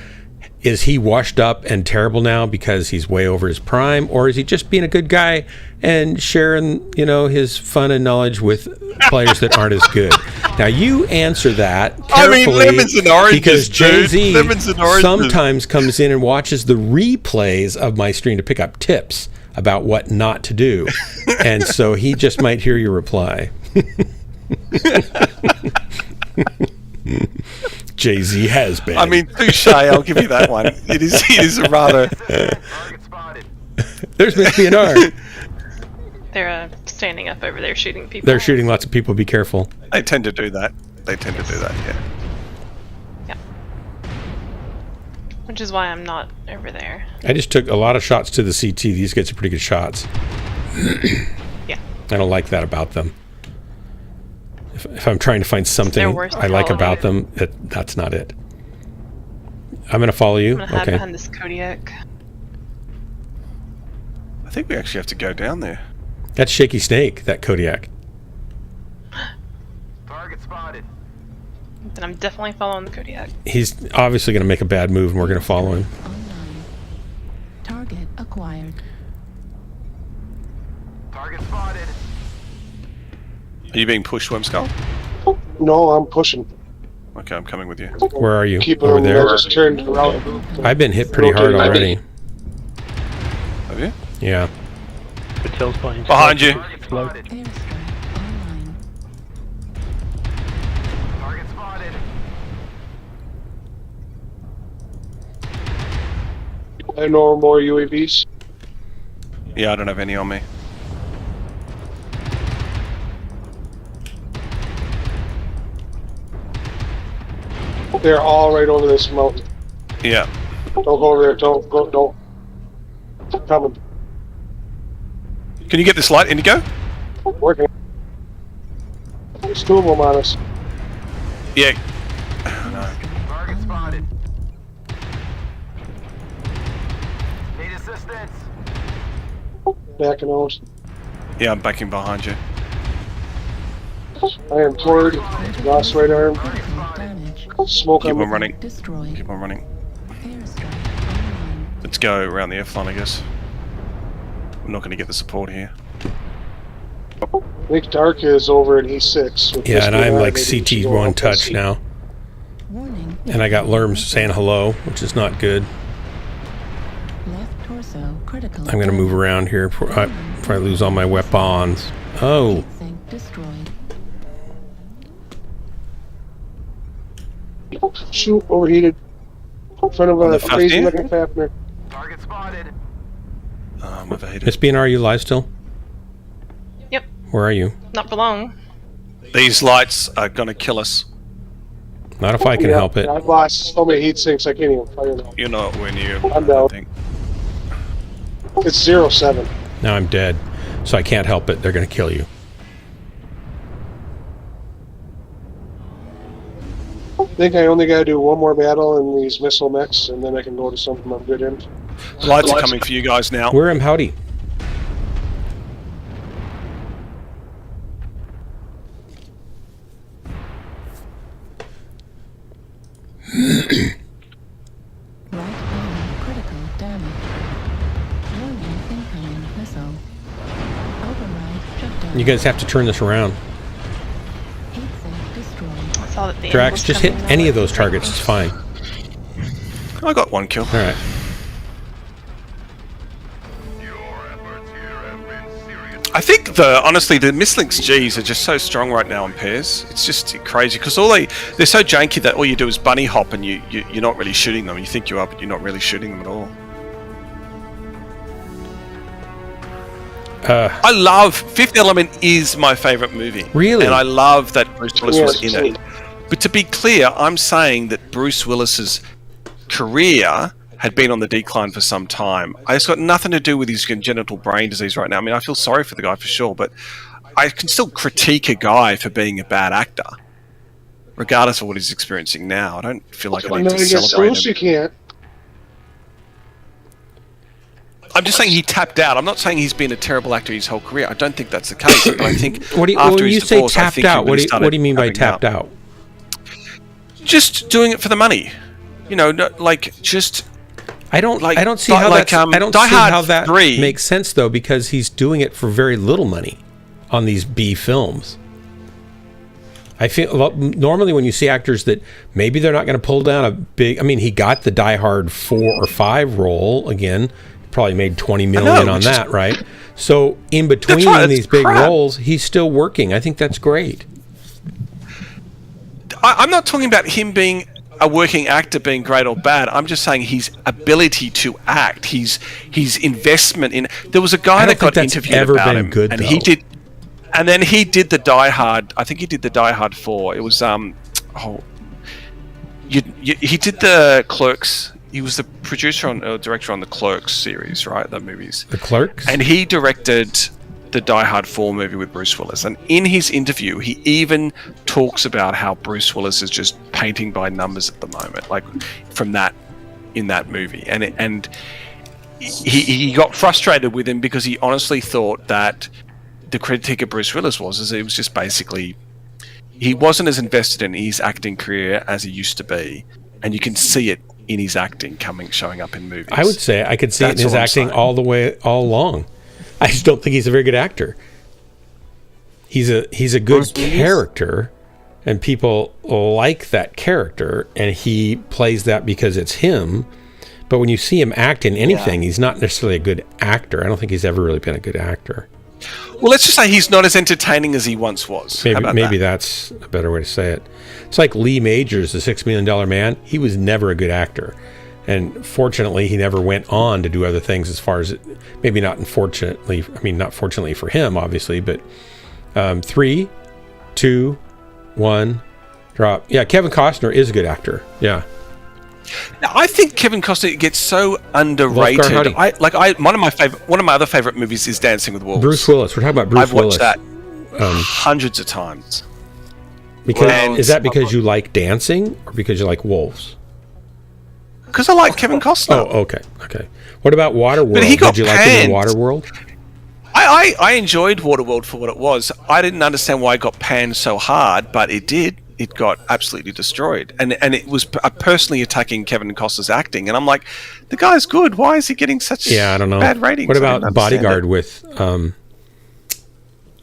B: Is he washed up and terrible now because he's way over his prime, or is he just being a good guy and sharing, his fun and knowledge with players that aren't as good? Now you answer that carefully.
L: Lemons and oranges,
B: because Jay-Z
L: oranges.
B: sometimes comes in and watches the replays of my stream to pick up tips about what not to do, and so he just might hear your reply. Jay-Z has been.
L: I mean, touche, I'll give you that one. It is a rather...
B: There's Miss BNR.
N: They're standing up over there shooting people.
B: They're shooting lots of people. Be careful.
L: They tend to do that. Yeah.
N: Which is why I'm not over there.
B: I just took a lot of shots to the CT. These guys are pretty good shots.
N: Yeah.
B: I don't like that about them. If I'm trying to find something I like about them, that's not it. I'm going to follow you.
N: I'm going to hide behind this Kodiak.
L: I think we actually have to go down there.
B: That's Shaky Snake, that Kodiak.
F: Target spotted.
N: Then I'm definitely following the Kodiak.
B: He's obviously going to make a bad move, and we're going to follow him.
D: Target acquired.
F: Target spotted.
L: Are you being pushed, Wemskull?
G: No, I'm pushing.
L: Okay, I'm coming with you.
B: Where are you?
G: Keep
B: Over there?
G: I just turned around.
B: I've been hit pretty hard already.
L: Have you?
B: Yeah.
L: Behind you.
F: Target spotted.
G: I know more UAVs.
L: Yeah, I don't have any on me.
G: They're all right over this mountain.
L: Yeah.
G: Don't go over there. Don't go. Don't. Coming.
L: Can you get this light, Indigo?
G: Working. There's two of them on us.
L: Yeah.
F: Target spotted.
G: backing out.
L: Yeah, I'm backing behind you.
G: Iron cord, lost right arm. Smoke
L: Keep
G: on
L: on running.
D: Destroyed.
L: Keep on running.
D: Airstrike online.
L: Let's go around the F line, I guess. I'm not going to get the support here.
G: I think Dark is over at E6. with
B: Yeah, and I'm like
G: maybe we should go
B: CT1
G: up
B: touch
G: and
B: now.
D: Warning.
B: And I got Lerms saying hello, which is not good.
D: Left torso critical.
B: I'm going to move around here before I lose all my weapons. Oh.
D: Sync destroyed.
G: Shoot, overheated. In front of
L: On
G: a
L: the
G: crazy
L: 15?
G: looking Fafner.
F: Target spotted.
L: I'm overheated.
B: Miss BNR, are you live still?
N: Yep.
B: Where are you?
N: Not for long.
L: These lights are going to kill us.
B: Not if I can help it.
G: I've lost so many heat sinks I can't even fire now.
L: You're not when you.
G: I'm down.
L: think.
G: It's 0-7.
B: Now I'm dead, so I can't help it. They're going to kill you.
G: I think I only got to do one more battle in these missile mechs, and then I can go to something I'm good in.
L: Lights are coming for you guys now.
B: Where am howdy?
D: Right arm critical damage. Warning incoming missile. Override shutdown.
B: You guys have to turn this around.
D: Heat sink destroyed.
N: I saw that the
B: Drax,
N: was
B: just hit
N: coming.
B: any of those targets. It's fine.
L: I got one kill.
B: All right.
L: I think honestly the Mislinks G's are just so strong right now in pairs. It's just crazy because they're so janky that all you do is bunny hop and you're not really shooting them. You think you are, but you're not really shooting them at all. I love Fifth Element is my favorite movie.
B: Really?
L: And I love that Bruce Willis was
G: Yes.
L: in it. But to be clear, I'm saying that Bruce Willis's career had been on the decline for some time. It's got nothing to do with his congenital brain disease right now. I mean, I feel sorry for the guy for sure, but I can still critique a guy for being a bad actor, regardless of what he's experiencing now. I don't feel like I need to celebrate him.
G: You can't.
L: I'm just saying he tapped out. I'm not saying he's been a terrible actor his whole career. I don't think that's the case. But I think
B: When you say tapped out, what do you mean by tapped out?
L: Just doing it for the money. You know, just.
B: I don't see how that makes sense though, because he's doing it for very little money on these B films. I feel normally when you see actors that maybe they're not going to pull down a big. I mean, he got the Die Hard 4 or 5 role again. Probably made $20 million on that, right? So in between these big roles, he's still working. I think that's great.
L: I'm not talking about him being a working actor being great or bad. I'm just saying his ability to act, his investment in. There was a guy that got interviewed about him,
B: good,
L: and
B: though.
L: he did, and then he did the Die Hard. I think he did the Die Hard 4. It was he did the Clerks. He was the producer director on the Clerks series, right? The movies.
B: The Clerks.
L: And he directed the Die Hard 4 movie with Bruce Willis. And in his interview, he even talks about how Bruce Willis is just painting by numbers at the moment, like in that movie. And he got frustrated with him because he honestly thought that the critique of Bruce Willis was it was just basically he wasn't as invested in his acting career as he used to be, and you can see it in his acting showing up in movies.
B: I would say I could see it in his acting all along. I just don't think he's a very good actor. He's a good character, and people like that character, and he plays that because it's him. But when you see him act in anything, he's not necessarily a good actor. I don't think he's ever really been a good actor.
L: Well, let's just say he's not as entertaining as he once was.
B: Maybe that's a better way to say it. It's like Lee Majors, the $6 Million Man. He was never a good actor. And fortunately, he never went on to do other things as far as, maybe not unfortunately, I mean, not fortunately for him, obviously, but 3, 2, 1, drop. Yeah, Kevin Costner is a good actor. Yeah.
L: Now, I think Kevin Costner gets so underrated. One of my other favorite movies is Dancing with Wolves.
B: Bruce Willis. We're talking about Bruce Willis.
L: I've watched that hundreds of times.
B: Is that because you like dancing or because you like wolves?
L: Because I like Kevin Costner.
B: Oh, okay. What about Waterworld? Did you like him in Waterworld?
L: I enjoyed Waterworld for what it was. I didn't understand why it got panned so hard, but it did. It got absolutely destroyed, and it was personally attacking Kevin Costner's acting, and I'm like, the guy's good. Why is he getting such
B: I don't know.
L: bad ratings?
B: What about Bodyguard with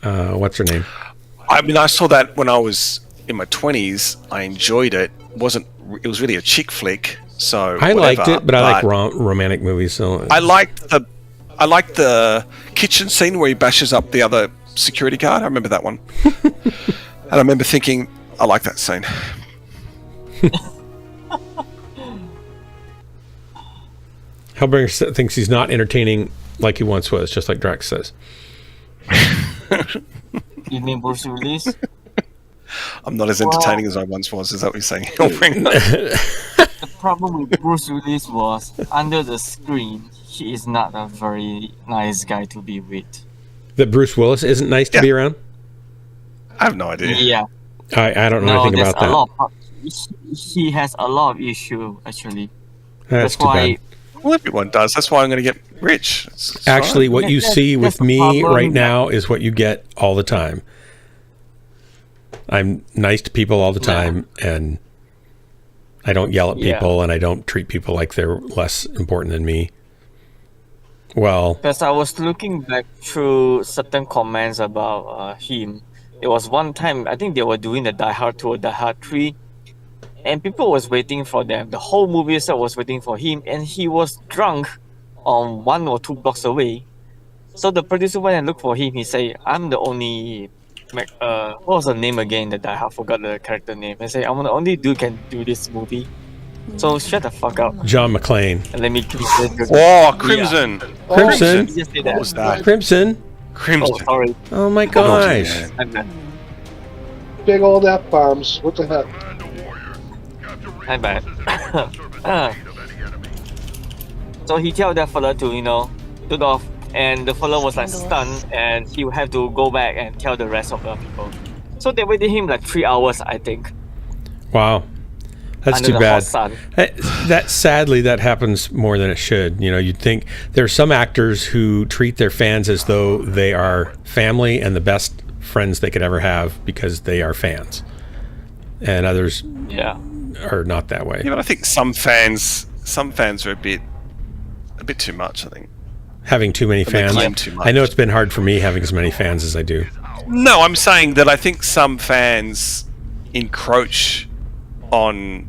B: what's her name?
L: I mean, I saw that when I was in my 20s. I enjoyed it. It was really a chick flick. So
B: I liked it, but I like romantic movies. So
L: I liked the kitchen scene where he bashes up the other security guard. I remember that one, and I remember thinking, I like that scene.
B: Hellbringer thinks he's not entertaining like he once was, just like Drax says.
O: You mean Bruce Willis?
L: I'm not as entertaining as I once was. Is that what you're saying, Hellbringer?
O: The problem with Bruce Willis was, under the screen, he is not a very nice guy to be with.
B: That Bruce Willis isn't nice to be around?
L: I have no idea.
O: Yeah.
B: I don't know anything about that.
O: He has a lot of issue, actually.
B: That's too
O: why.
B: bad.
L: Well, everyone does. That's why I'm going to get rich.
B: Actually, what you see with me
O: problem.
B: right now is what you get all the time. I'm nice to people all the time, and I don't yell at people, and I don't treat people like they're less important than me. Well,
O: because I was looking back through certain comments about him. It was one time, I think they were doing the Die Hard 2 or Die Hard 3, and people was waiting for them. The whole movie set was waiting for him, and he was drunk on 1 or 2 blocks away. So the producer went and looked for him. He said, I'm the only... what was the name again? The Die Hard, forgot the character name. I say, I'm the only dude can do this movie. So shut the fuck up.
B: John McClane.
O: And let me...
L: Oh, Crimson.
O: Yeah.
B: Crimson?
L: What was that?
B: Crimson?
L: Crimson.
O: Oh, sorry.
B: Oh my gosh.
G: Big old F-bombs. What the heck?
O: I'm bad. So he tell that fella to, took off, and the fella was like stunned, and he would have to go back and tell the rest of the people. So they waited him like 3 hours, I think.
B: Wow. That's
O: under
B: too
O: the
B: bad.
O: hot sun.
B: That sadly, that happens more than it should. You'd think there are some actors who treat their fans as though they are family and the best friends they could ever have because they are fans, and others are not that way.
L: Yeah, but I think some fans are a bit too much. I think
B: having too many fans.
L: Too much.
B: I know it's been hard for me having as many fans as I do.
L: No, I'm saying that I think some fans encroach on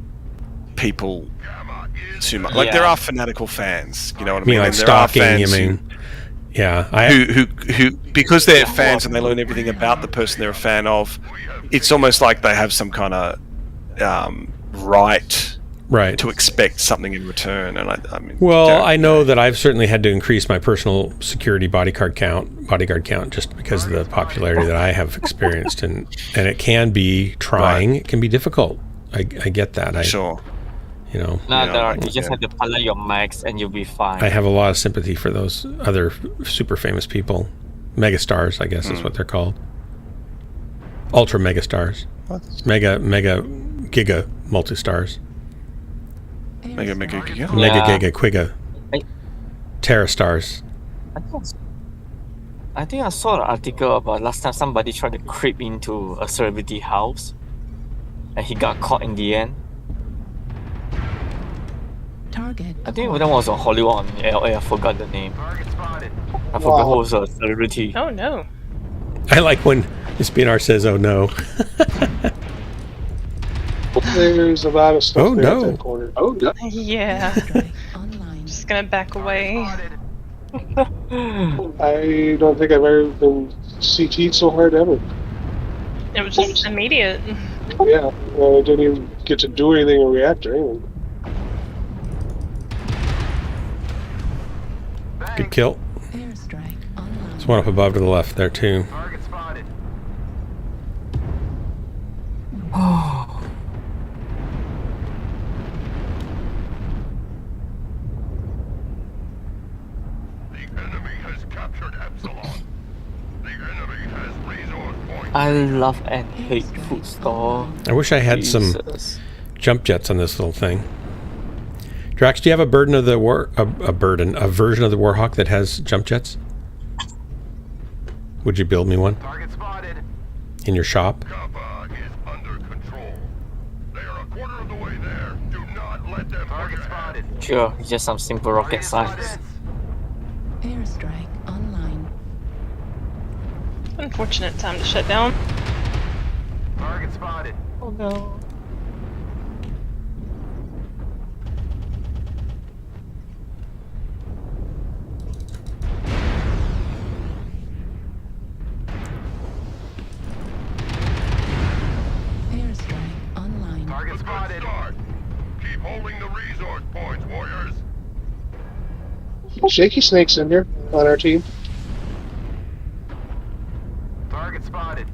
L: people too much. Like there are fanatical fans, you know what I mean?
B: Like
L: and there
B: stalking,
L: are fans who because they're fans and they learn everything about the person they're a fan of, it's almost like they have some kind of right to expect something in return. And I mean,
B: I know that I've certainly had to increase my personal security bodyguard count just because of the popularity that I have experienced, and it can be trying. Right. It can be difficult. I get that.
L: Sure.
O: You just have to follow your Mechs and you'll be fine.
B: I have a lot of sympathy for those other super famous people. Megastars, I guess is what they're called. Ultra megastars. Mega giga multi-stars.
L: Mega giga?
B: Mega giga quiga. Terastars.
O: I think I saw an article about last time somebody tried to creep into a celebrity house and he got caught in the end.
D: Target.
O: I think that was on Hollywood in LA. I forgot the name. I forgot who was a celebrity.
N: Oh no.
B: I like when Espionar says, "Oh no."
G: There's a lot of stuff
B: Oh
G: there
B: no.
G: at that corner. Oh no.
N: Yeah. Just gonna back away.
G: I don't think I've ever been CT'd so hard ever.
N: It was just immediate.
G: Yeah, I didn't even get to do anything or react or anything.
B: Good kill. There's one up above to the left there too.
O: I love and hate food store.
B: I wish I had some jump jets on this little thing. Drax, do you have a version of the Warhawk that has jump jets? Would you build me one?
F: Target spotted.
B: In your shop?
E: Kappa is under control. They are a quarter of the way there. Do not let them
F: Target
E: push ahead.
F: spotted.
O: Sure, it's just some simple rocket
F: Target
O: science.
F: spotted.
D: Airstrike online.
N: Unfortunate time to shut down.
F: Target spotted.
O: Oh no.
D: Airstrike online.
F: Target
E: A good
F: spotted.
E: start. Keep holding the resource points, warriors.
G: Shaky Snake's in here on our team.
F: Target spotted.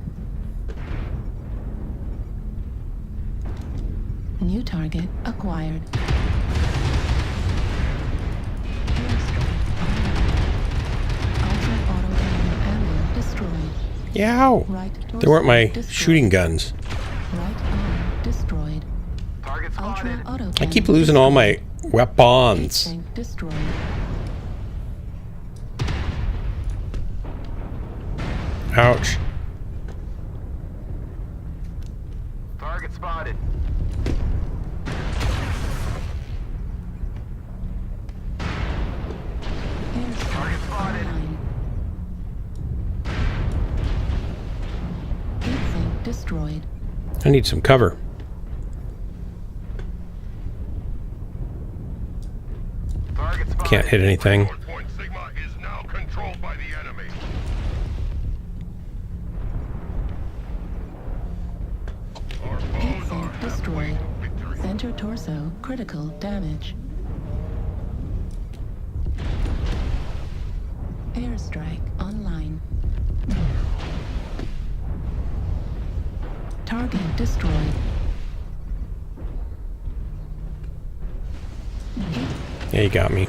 D: New target acquired. Airstrike online. Ultra auto cannon ammo destroyed.
B: Yow!
D: Right
B: They weren't my
D: torso destroyed.
B: shooting guns.
D: Right arm destroyed.
F: Target spotted.
D: Ultra auto
B: I
D: cannon
B: keep losing all my weapons.
D: Tank destroyed.
B: Ouch.
F: Target spotted.
D: Airstrike
F: spotted.
D: online. Heatsink destroyed.
B: I need some cover.
F: Target spotted.
B: Can't hit anything.
E: Resource point Sigma is now controlled by the enemy. Our foes are
D: Heatsink destroyed.
E: victory.
D: Center torso critical damage. Airstrike online. Target destroyed.
B: Yeah, you got me.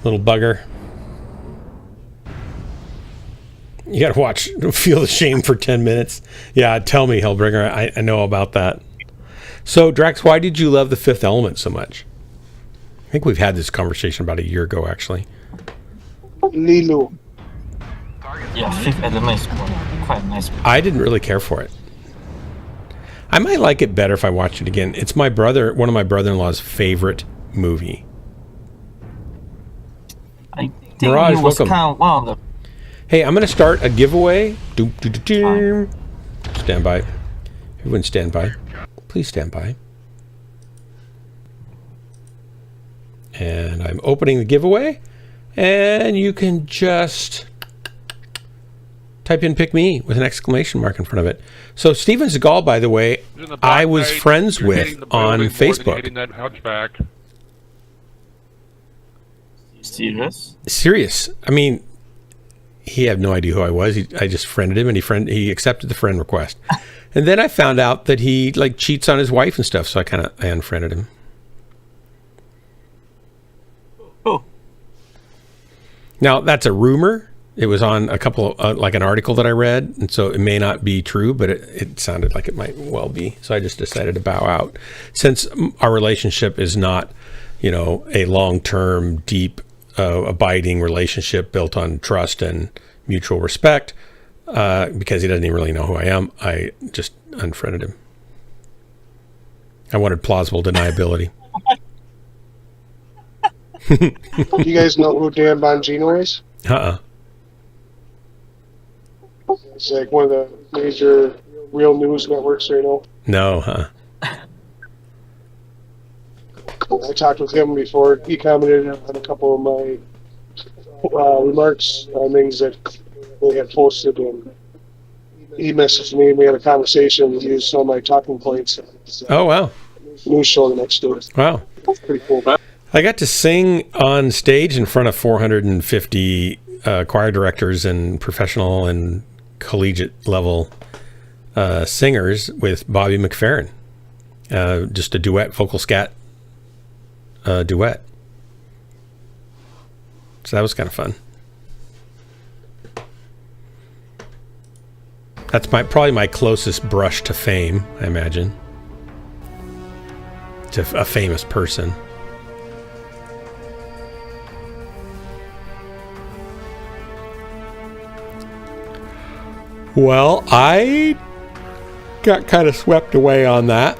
B: Little bugger. You gotta watch, feel the shame for 10 minutes. Yeah, tell me, Hellbringer. I know about that. So, Drax, why did you love The Fifth Element so much? I think we've had this conversation about a year ago, actually.
G: Lilu.
O: Yeah, Fifth Element is quite a nice.
B: I didn't really care for it. I might like it better if I watch it again. It's my brother, one of my brother-in-law's favorite movie.
O: I think
B: Mirage,
O: it was
B: welcome.
O: kind of one of the.
B: Hey, I'm going to start a giveaway. Doom, doom, doom, doom. Stand by. Everyone stand by. Please stand by. And I'm opening the giveaway. And you can just type in "pick me" with an exclamation mark in front of it. So Steven Seagal, by the way, I was friends with on Facebook.
M: That hatchback.
O: Serious?
B: Serious. I mean, he had no idea who I was. I just friended him, and he accepted the friend request. And then I found out that he like cheats on his wife and stuff, so I unfriended him.
O: Oh.
B: Now that's a rumor. It was on a couple of, like an article that I read, and so it may not be true, but it sounded like it might well be. So I just decided to bow out, since our relationship is not, a long-term, deep, abiding relationship built on trust and mutual respect. Because he doesn't even really know who I am, I just unfriended him. I wanted plausible deniability.
G: You guys know who Dan Bongino is? It's like one of the major real news networks right now.
B: No,
G: I talked with him before. He commented on a couple of my remarks on things that they had posted, and he messaged me, and we had a conversation. He used some of my talking points.
B: Oh, wow.
G: News show the next day.
B: Wow.
G: Pretty cool.
B: I got to sing on stage in front of 450 choir directors and professional and collegiate level singers with Bobby McFerrin. Just a duet, vocal scat duet. So that was kind of fun. That's probably my closest brush to fame, I imagine. To a famous person. Well, I got kind of swept away on that.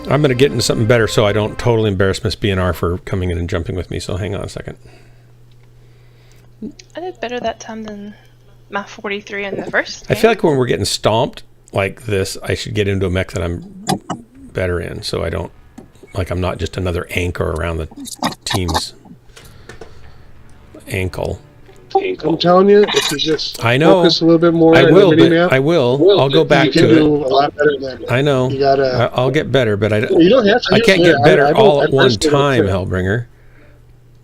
B: I'm going to get into something better so I don't totally embarrass Miss BNR for coming in and jumping with me. So hang on a second.
N: I did better that time than my 43 in the first
B: I
N: game.
B: feel like when we're getting stomped like this, I should get into a mech that I'm better in, so I don't, like, I'm not just another anchor around the team's ankle.
G: I'm telling you, if you just
B: I know.
G: focus a little bit more
B: I
G: on
B: will,
G: the
B: but
G: mini-map,
B: I will. I'll go back
G: you can
B: to
G: do
B: it.
G: a lot better than
B: I know.
G: You gotta.
B: I'll get better, but
G: You don't have to.
B: I can't get better
G: I don't-
B: all
G: I
B: at one
G: personally don't
B: time,
G: care.
B: Hellbringer.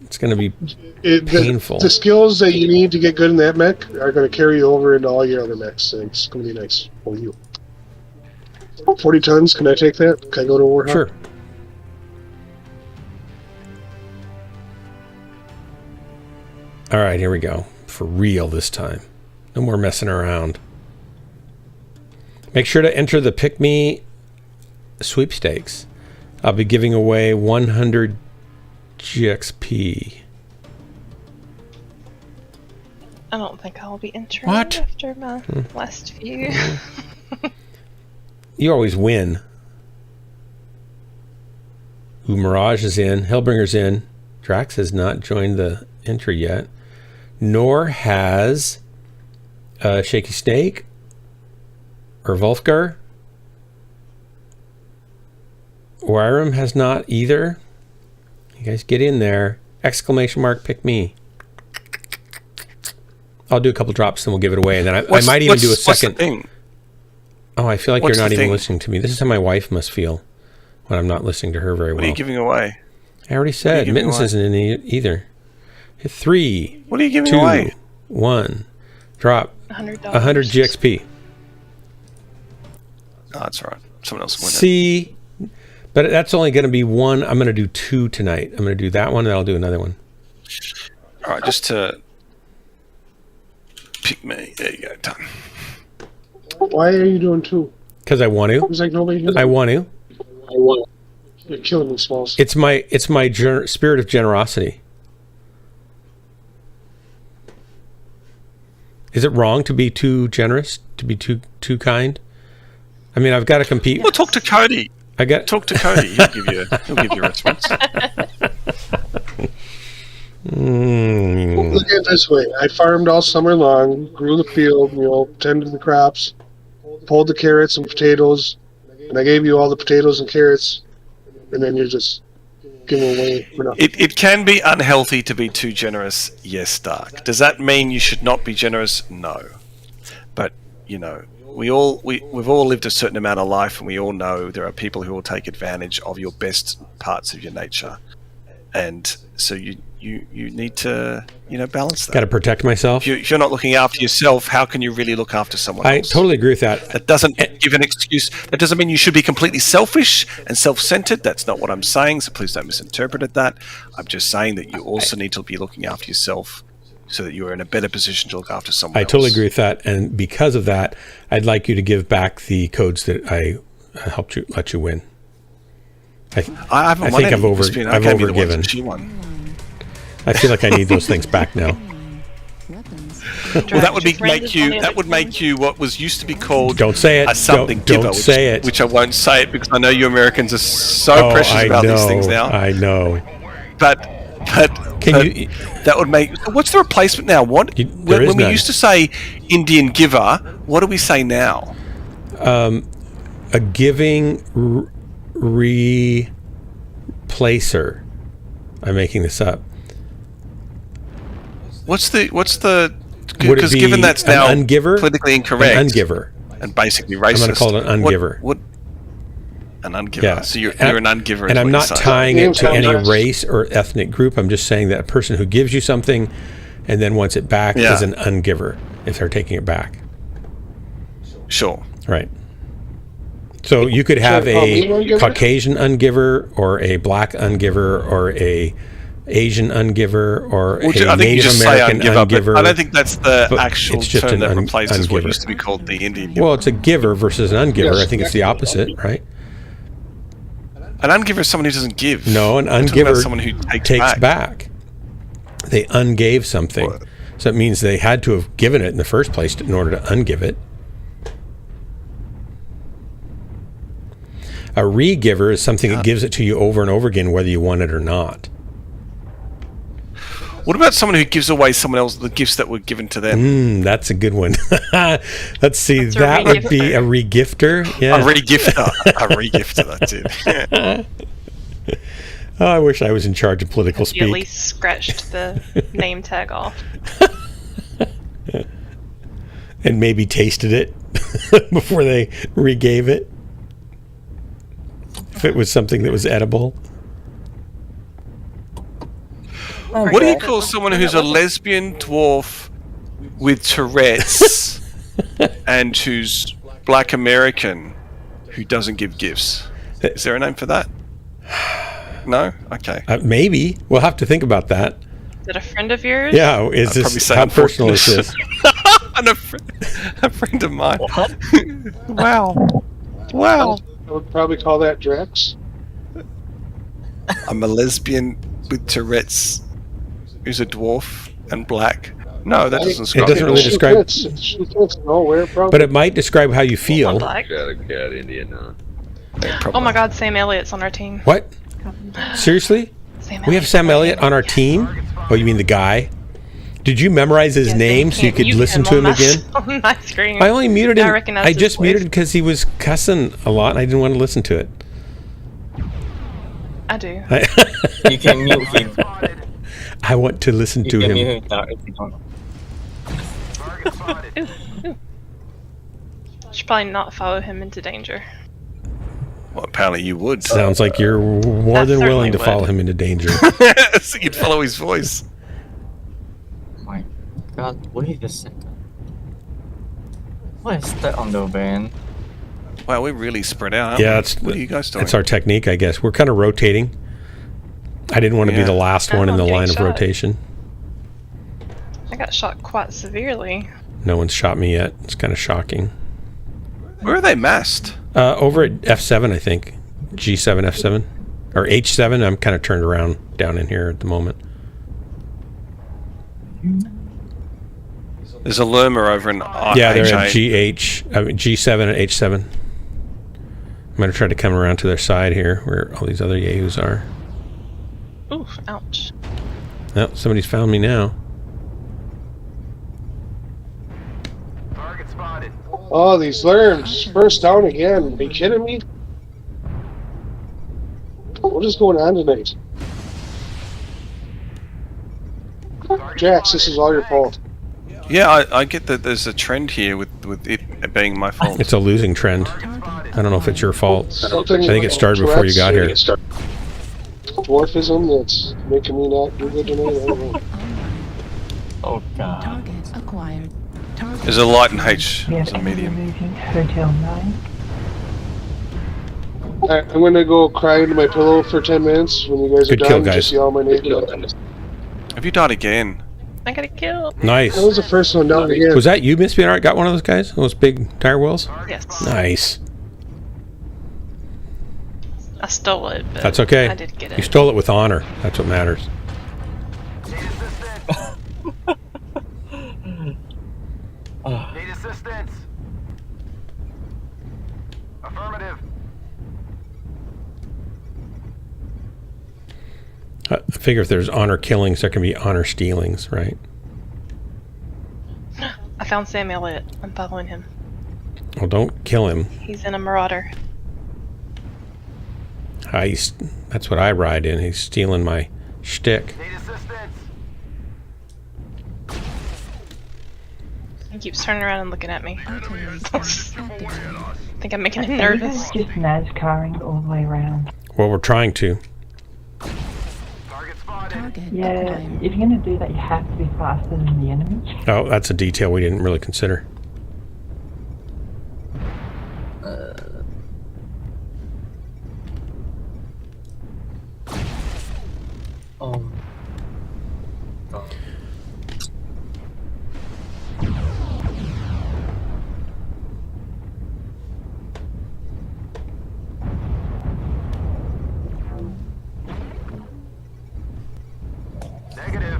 B: It's going to be
G: The
B: painful.
G: The skills that you need to get good in that mech are going to carry you over into all your other mechs, and it's going to be nice for you. 40 tons, can I take that? Can I go to Warhawk?
B: Sure. All right, here we go. For real this time. No more messing around. Make sure to enter the Pick Me sweepstakes. I'll be giving away 100 GXP.
N: I don't think I'll be entering
B: What?
N: after my last few.
B: You always win. Ooh, Mirage is in. Hellbringer's in. Drax has not joined the entry yet. Nor has Shaky Snake or Wolfgar. Wyram has not either. You guys get in there. Exclamation mark, pick me. I'll do a couple drops, then we'll give it away. And then I might even do a second. Oh, I feel like you're not even listening to me. This is how my wife must feel when I'm not listening to her very well.
L: What are you giving away?
B: I already said Mittens isn't in either. Hit 3.
L: What are you giving
B: 2,
L: away?
B: 1. Drop.
N: $100.
B: 100 GXP.
L: Oh, that's all right. Someone else will win it.
B: See, but that's only going to be one. I'm going to do 2 tonight. I'm going to do that one, and I'll do another one.
L: All right, just to pick me. There you go. Done.
G: Why are you doing 2?
B: Because I want to.
G: It's like nobody does.
B: I want to.
G: You're killing me, Smalls.
B: It's my spirit of generosity. Is it wrong to be too generous? To be too kind? I mean, I've got to compete.
L: Well, talk to Cody.
B: Talk
L: to Cody. He'll give you a response.
G: Look at it this way. I farmed all summer long, grew the field, tended the crops, pulled the carrots and potatoes, and I gave you all the potatoes and carrots, and then you're just giving away for nothing.
L: It can be unhealthy to be too generous. Yes, Dark. Does that mean you should not be generous? No. But, we've all lived a certain amount of life, and we all know there are people who will take advantage of your best parts of your nature. And so you need to balance that.
B: Got to protect myself.
L: If you're not looking after yourself, how can you really look after someone
B: I
L: else?
B: totally agree with that.
L: That doesn't give an excuse. That doesn't mean you should be completely selfish and self-centered. That's not what I'm saying, so please don't misinterpret it that. I'm just saying that you also need to be looking after yourself so that you are in a better position to look after someone else.
B: I totally agree with that, and because of that, I'd like you to give back the codes that I helped let you win. I think I've overgiven. I feel like I need those things back now.
L: Well, that would make you what was used to be called
B: don't say it.
L: A something
B: don't
L: giver,
B: say it.
L: Which I won't say it because I know you Americans are so precious about these things now.
B: I know.
L: But that would make. What's the replacement now? When we used to say Indian giver, what do we say now?
B: A giving replacer. I'm making this up.
L: What's the? Because given that's now politically incorrect,
B: an ungiver,
L: and basically racist.
B: I'm going to call it an ungiver.
L: What an ungiver.
B: Yeah.
L: So you're an ungiver.
B: And I'm not tying it to any race or ethnic group. I'm just saying that a person who gives you something and then wants it back is an ungiver if they're taking it back.
L: Sure.
B: Right. So you could have a Caucasian ungiver or a black ungiver or a Asian ungiver or a Native American ungiver.
L: I don't think that's the actual term that replaces what used to be called the Indian giver.
B: Well, it's a giver versus an ungiver. Yes, I think it's the opposite, right?
L: An ungiver is someone who doesn't give.
B: No, an ungiver is
L: someone who
B: takes back. They ungave something. So it means they had to have given it in the first place in order to ungive it. A re-giver is something that gives it to you over and over again, whether you want it or not.
L: What about someone who gives away someone else the gifts that were given to them?
B: That's a good one. Let's see.
N: That's
B: That would be a re-gifter. Yeah.
L: A re-gifter. A re-gifter, that's it.
B: Oh, I wish I was in charge of political
N: You
B: speak.
N: at least scratched the name tag off.
B: And maybe tasted it before they re-gave it. If it was something that was edible.
L: What do you call someone who's a lesbian dwarf with Tourette's and who's black American who doesn't give gifts? Is there a name for that? No? Okay.
B: Maybe. We'll have to think about that.
N: Is it a friend of yours?
B: Yeah, is this, how personal is this?
L: And a friend of mine. Wow. Wow.
G: I would probably call that Drex.
L: I'm a lesbian with Tourette's who's a dwarf and black. No, that doesn't describe
B: It doesn't really describe...
G: She fits nowhere, probably.
B: But it might describe how you feel.
N: Black.
H: Got a cat Indian now.
N: Oh my god, Sam Elliott's on our team.
B: What? Seriously? We have Sam Elliott on our team? Oh, you mean the guy? Did you memorize his name so you could listen to him again?
N: On my screen.
B: I only muted him. I
N: his
B: just
N: voice.
B: muted because he was cussing a lot and I didn't want to listen to it.
N: I do.
O: You can mute him.
B: I want to listen
O: You
B: to
O: can
B: him.
O: mute him now if you don't.
N: Should probably not follow him into danger.
L: Well, apparently you would.
B: Sounds like you're more
N: I
B: than willing to
N: certainly
B: follow
N: would.
B: him into danger.
L: So you'd follow his voice.
O: My god, wait a second. What is that on the van?
L: Wow, we're really spread out. aren't
B: Yeah,
L: we?
B: it's
L: What are you guys doing?
B: That's our technique, I guess. We're kind of rotating. I didn't want to be the last one in the
N: I'm
B: line of
N: getting shot.
B: rotation.
N: I got shot quite severely.
B: No one's shot me yet. It's kind of shocking.
L: Where are they massed?
B: Over at F7, I think. G7, F7. Or H7. I'm kind of turned around down in here at the moment.
L: There's a Lerma over in
B: Yeah, they're at
L: H8.
B: G7 and H7. I'm going to try to come around to their side here, where all these other yahoos are.
N: Oof, ouch.
B: Oh, somebody's found me now.
F: Target spotted.
G: Oh, these Lerms. First down again. Are you kidding me? What is going on tonight? Jax, this is all your fault.
L: Yeah, I get that there's a trend here with it being my fault.
B: It's a losing trend. I don't know if it's your fault.
G: Something
B: I think it started before you got here.
G: Dwarfism that's making me not do good tonight. I don't know.
O: Oh god.
D: Target acquired. Target
L: There's a light and H. There's a medium.
J: Hotel 9.
G: Alright, I'm gonna go cry into my pillow for 10 minutes. When you guys
B: Good
G: are
B: kill,
G: done,
B: guys.
G: just yell my name.
L: Have you died again?
N: I got a kill.
B: Nice.
G: That was the first one down again.
B: Was that you, Miss Beanart, got one of those guys? Those big tire wheels?
N: Yes.
B: Nice.
N: I stole it, but
B: That's okay.
N: I did get it.
B: You stole it with honor. That's what matters.
F: Need assistance. Affirmative.
B: I figure if there's honor killings, there can be honor stealings, right?
N: I found Sam Elliott. I'm following him.
B: Well, don't kill him.
N: He's in a Marauder.
B: That's what I ride in. He's stealing my shtick.
F: Need assistance.
N: He keeps turning around and looking at me.
D: artillery
N: I think I'm making him nervous.
J: Just NASCARing all the way around.
B: Well, we're trying to.
F: Target spotted.
D: Target
J: Yeah,
D: acquired.
J: if you're going to do that, you have to be faster than the enemy.
B: Oh, that's a detail we didn't really consider.
O: Oh.
F: Negative.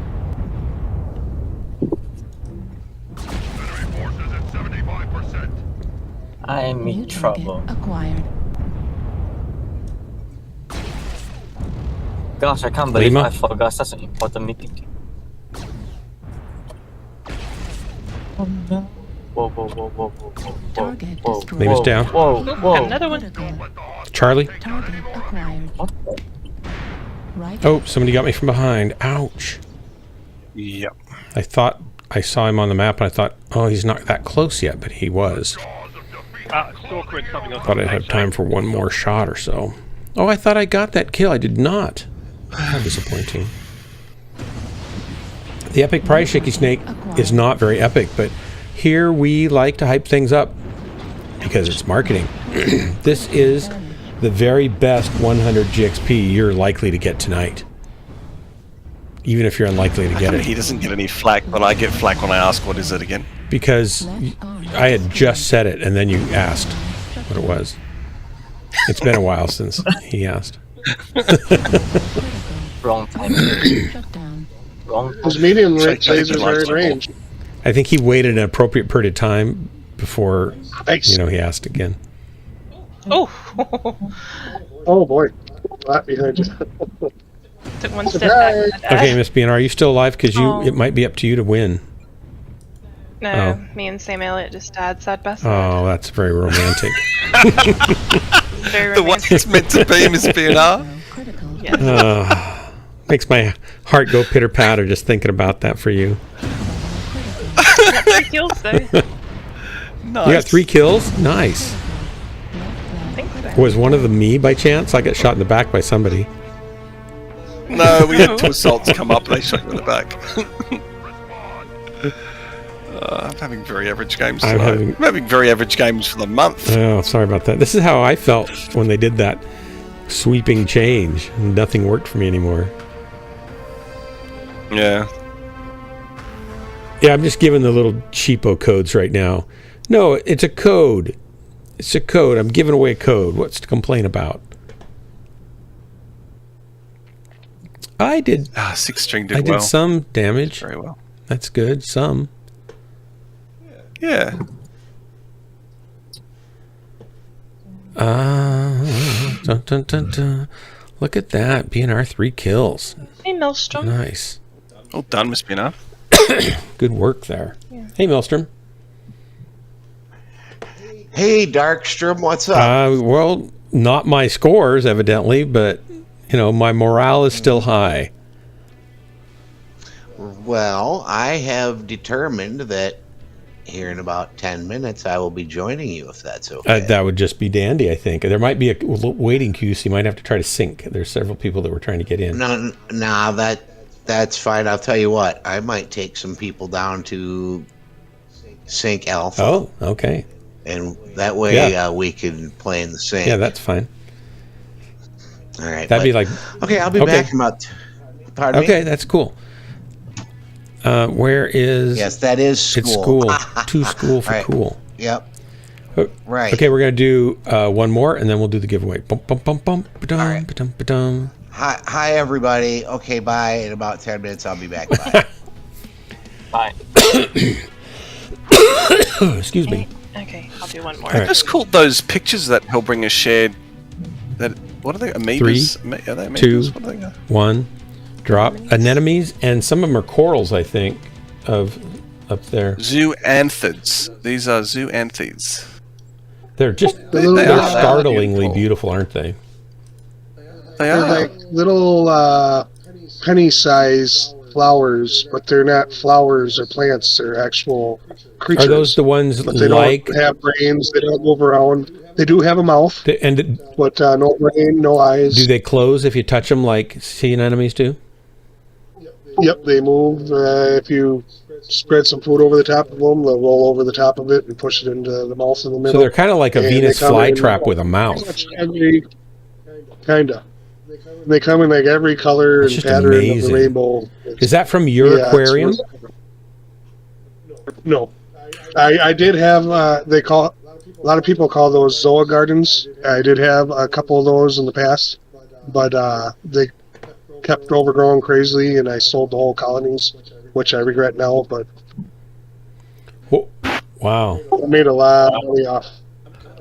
E: Enemy forces at 75%.
O: I'm in
D: New
O: trouble.
D: target acquired.
O: Gosh, I can't believe
B: Lima?
O: I forgot such an important meeting. Oh no. Whoa, whoa, whoa, whoa, whoa, whoa,
D: Target
O: whoa,
D: destroyed.
B: Lima's down.
O: whoa,
N: Got
O: whoa.
N: another one.
D: Critical.
B: Charlie?
D: Target acquired.
O: What the?
D: Right.
B: Oh, somebody got me from behind. Ouch.
L: Yep.
B: I thought I saw him on the map, and I thought, oh, he's not that close yet, but he was.
M: Stalker and something else.
B: Thought I'd have time for one more shot or so. Oh, I thought I got that kill. I did not. How disappointing. The epic prize shaky snake is not very epic, but here we like to hype things up because it's marketing. This is the very best 100 GXP you're likely to get tonight. Even if you're unlikely to get it.
L: He doesn't get any flack, but I get flack when I ask what is it again.
B: Because I had just said it and then you asked what it was. It's been a while since he asked.
O: Wrong time.
D: Shut down.
O: Wrong time.
G: Those medium
L: Check
G: lasers are in
L: your
G: range.
B: I think he waited an appropriate period of time before,
G: Nice.
B: you know, he asked again.
N: Oh!
G: Oh boy. Right behind you.
N: Took one step back.
B: Okay, Miss BNR, are you still alive? Because it might be up to you to win.
N: No, me and Sam Elliott just died side by side.
B: Oh, that's very romantic.
N: Very
L: The one
N: romantic.
L: that's meant to be Miss BNR.
D: Critical.
N: Yes.
B: Makes my heart go pitter patter just thinking about that for you.
N: Got 3 kills though.
L: Nice.
B: You got 3 kills? Nice.
N: I think so.
B: Was one of them me by chance? I got shot in the back by somebody.
L: No, we had 2 assaults come up and they shot you in the back. I'm having very average games
B: I'm
L: tonight.
B: having-
L: I'm having very average games for the month.
B: Oh, sorry about that. This is how I felt when they did that sweeping change. Nothing worked for me anymore.
L: Yeah.
B: Yeah, I'm just giving the little cheapo codes right now. No, it's a code. It's a code. I'm giving away a code. What's to complain about? I did.
L: 6 string
B: I
L: did
B: did
L: well.
B: some damage.
L: Very well.
B: That's good. Some.
L: Yeah.
B: Dun, dun, dun, dun. Look at that. BNR 3 kills.
N: Hey, Maelstrom.
B: Nice.
L: Well done, Miss BNR.
B: Good work there. Yeah. Hey, Maelstrom.
P: Hey, Darkstrom, what's up?
B: Well, not my scores, evidently, but, you know, my morale is still high.
P: Well, I have determined that here in about 10 minutes I will be joining you, if that's okay.
B: That would just be dandy, I think. There might be a waiting queue, so you might have to try to sync. There's several people that were trying to get in.
P: Nah, that's fine. I'll tell you what, I might take some people down to Sync Alpha.
B: Oh, okay.
P: And that way we can play in the sync.
B: Yeah, that's fine.
P: All right.
B: That'd be like...
P: Okay, I'll be back in about... Pardon me?
B: Okay, that's cool. Where is...
P: Yes, that is school.
B: It's school. To school for
P: right.
B: cool.
P: Yep. Right.
B: Okay, we're going to do one more, and then we'll do the giveaway. Bum, bum, bum, bum, ba-dum,
P: right.
B: ba-dum, ba-dum.
P: Hi, everybody. Okay, bye. In about 10 minutes, I'll be back. Bye.
O: Bye.
B: Excuse me.
N: Okay, I'll do one more.
L: I just called those pictures that Hellbringer shared. What are they? Amoebas?
B: 3,
L: Are they amoebas?
B: 2,
L: What are they?
B: 1. Drop. Anemones, and some of them are corals, I think, of up there.
L: Zoanthids. These are zoanthids.
B: They're just
L: They
B: they're
L: are
B: startlingly beautiful, aren't they?
G: They're like little penny-sized flowers, but they're not flowers or plants. They're actual creatures.
B: Are those the ones
G: but they
B: like...
G: don't have brains. They don't move around. They do have a mouth, but no brain, no eyes.
B: Do they close if you touch them like sea anemones do?
G: Yep, they move. If you spread some food over the top of them, they'll roll over the top of it and push it into the mouth in the middle.
B: So they're kind of like a
G: And
B: Venus
G: they come in
B: flytrap with a mouth.
G: Kinda. They come in like every color
B: That's
G: and
B: just
G: pattern
B: amazing.
G: of the rainbow.
B: Is that from your aquarium?
G: No. I did have, a lot of people call those Zoa gardens. I did have a couple of those in the past, but they kept overgrowing crazily, and I sold the whole colonies, which I regret now, but
B: wow.
G: I made a lot of money off.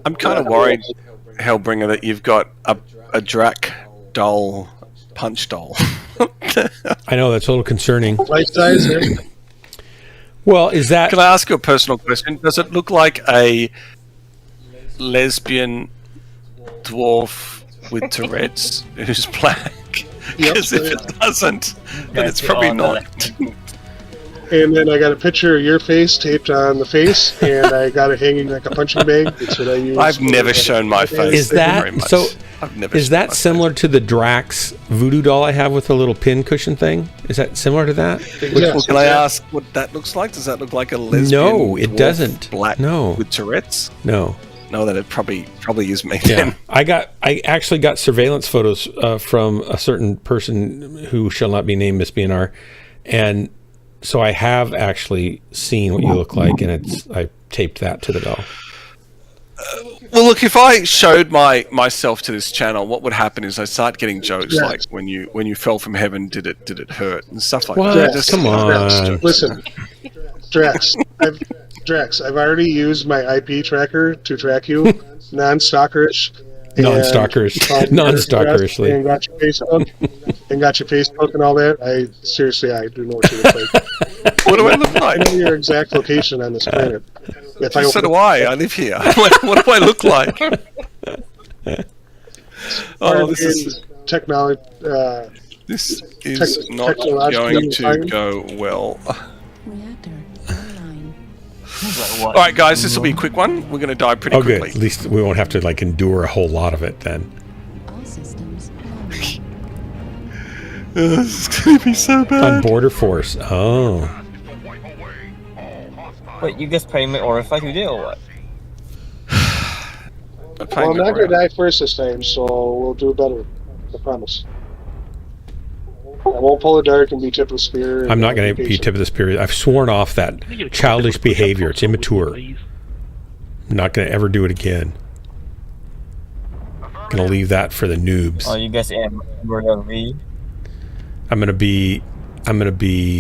L: I'm kind of worried, Hellbringer, that you've got a Drac doll punch doll.
B: I know that's a little concerning.
G: Life size. Eh?
B: Well, is that?
L: Can I ask you a personal question? Does it look like a lesbian dwarf with Tourette's who's black? Because if it doesn't, then it's probably not.
G: And then I got a picture of your face taped on the face, and I got it hanging like a punching bag. It's what I use.
L: I've never shown my face.
B: Is that so?
L: I've never
B: Is that similar to the Drax voodoo doll I have with the little pin cushion thing? Is that similar to that?
L: Can I ask what that looks like? Does that look like a lesbian?
B: No, it
L: dwarf
B: doesn't.
L: Black
B: No.
L: with Tourette's.
B: No.
L: No, that it probably is me.
B: Yeah,
L: Then.
B: I actually got surveillance photos from a certain person who shall not be named, Miss BNR, and so I have actually seen what you look like, and I taped that to the doll.
L: Well, look, if I showed myself to this channel, what would happen is I start getting jokes like when you fell from heaven, did it hurt and stuff like that.
B: What? Come on.
G: Listen, Drax. I've already used my IP tracker to track you, non-stalkerish.
B: Non-stalkerishly.
G: And got your Facebook, and all that. I do know what you look like.
L: What do I look like?
G: I know your exact location on this planet.
L: So do I. I live here. What do I look like? This is
G: technology.
L: This is not going to go well. All right, guys, this will be a quick one. We're going to die pretty quickly.
B: Good. At least we won't have to endure a whole lot of it then.
D: All systems.
L: This is going to be so bad.
B: On border force. Oh.
O: Wait, you guys playing Mechwarrior 5 today or what?
G: Well, I'm not going to die first this time, so we'll do better. I promise. I won't pull a dart and be tip of the spear.
B: I'm not going to be tip of the spear. I've sworn off that childish behavior. It's immature. I'm not going to ever do it again. I'm going to leave that for the noobs.
O: Oh, you guys aim me?
B: I'm going to be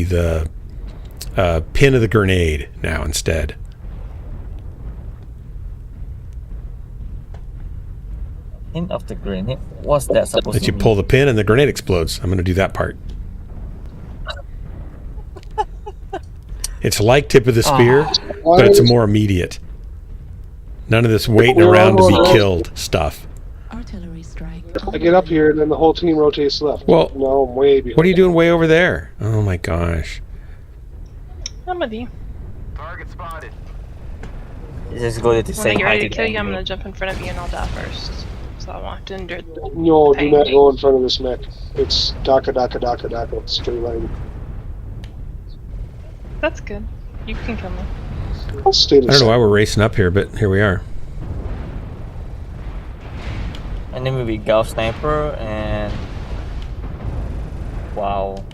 B: the pin of the grenade now instead.
O: Pin of the grenade? What's that supposed to
B: That you
O: mean?
B: pull the pin and the grenade explodes. I'm going to do that part. It's like tip of the spear, but it's more immediate. None of this waiting around to be killed stuff.
D: Artillery strike.
G: I get up here and then the whole team rotates left.
B: Well,
G: no, I'm way behind.
B: What are you doing way over there? Oh my gosh.
N: I'm with you.
F: Target spotted.
O: Just go to
N: When I get ready to kill you, I'm gonna jump in front of you and I'll die first. So I won't have to endure the
G: No, do
N: pain.
G: not go in front of this mech. It's Daka, straight line.
N: That's good. You can kill me.
G: I'll stay
B: I don't know why we're racing up here, but here we are.
O: And then maybe Gauss Sniper and... Wow.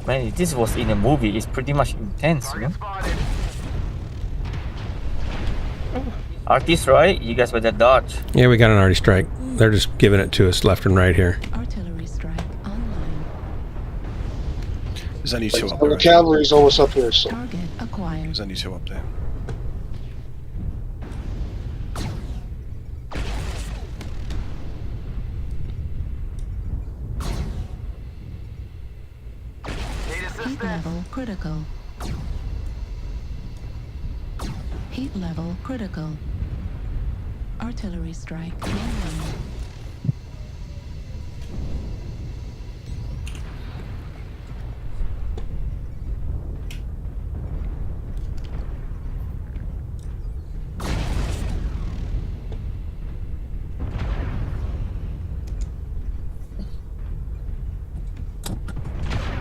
O: Man, if this was in a movie, it's pretty much intense, you know? Artist, right? You guys better dodge.
B: Yeah, we got an arty strike. They're just giving it to us left and right here.
D: Artillery strike online.
L: There's only two up
G: The
L: there.
G: cavalry's almost up here, so.
D: Target acquired.
L: There's only two up there.
D: Heat level critical. Heat level critical. Artillery strike online.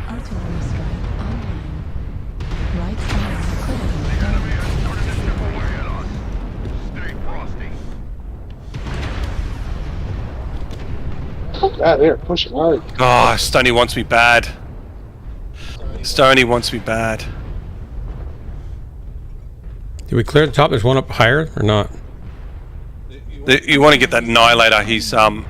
D: Artillery strike online. Right fire critical down.
G: Ah, there, push it hard.
L: Oh, Stoney wants me bad. Stoney wants me bad.
B: Did we clear the top? There's one up higher or not?
L: You want to get that Annihilator. He's Oh,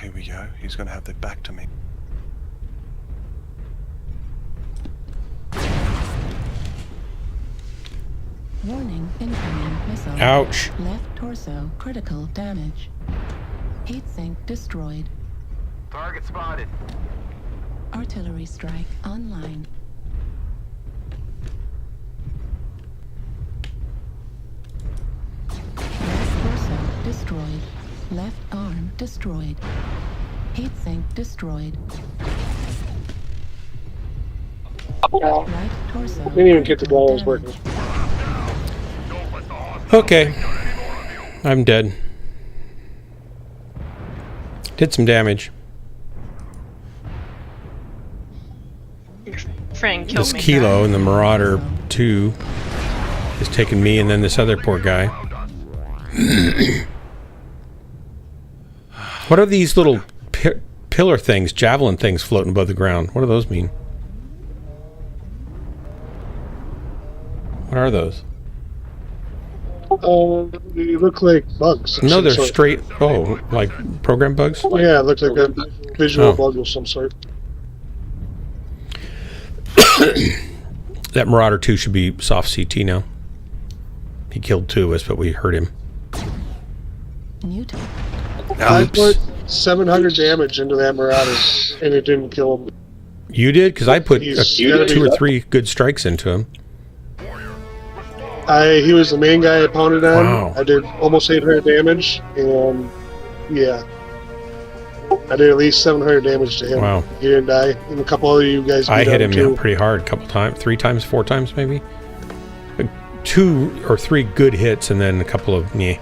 L: here we go. He's going to have their back to me.
D: Warning, incoming missile.
B: Ouch.
D: Left torso, critical damage. Heat sink destroyed.
F: Target spotted.
D: Artillery strike online. Left torso destroyed. Left arm destroyed. Heat sink destroyed. Right torso.
G: Didn't even get the balls working.
B: Okay. I'm dead. Did some damage.
N: Friend killed
B: This
N: me.
B: Kilo in the Marauder 2 is taking me and then this other poor guy. What are these little pillar things, javelin things floating above the ground? What do those mean? What are those?
G: They look like bugs.
B: No, they're
G: Some sort.
B: straight. Oh, like program bugs?
G: Yeah, it looks like a visual
B: Oh.
G: bug of some sort.
B: That Marauder 2 should be soft CT now. He killed two of us, but we hurt him.
D: Newton.
G: I put 700 damage into that Marauder, and it didn't kill him.
B: You did? Because I put
G: He's
B: 2 or 3 good strikes into him.
G: He was the main guy I pounded on.
B: Wow.
G: I did almost 800 damage, and yeah. I did at least 700 damage to him.
B: Wow.
G: He didn't die, and a couple other you guys beat
B: I hit
G: him
B: him
G: too.
B: pretty hard, a couple times, 3 times, 4 times maybe. 2 or 3 good hits, and then a couple of meh.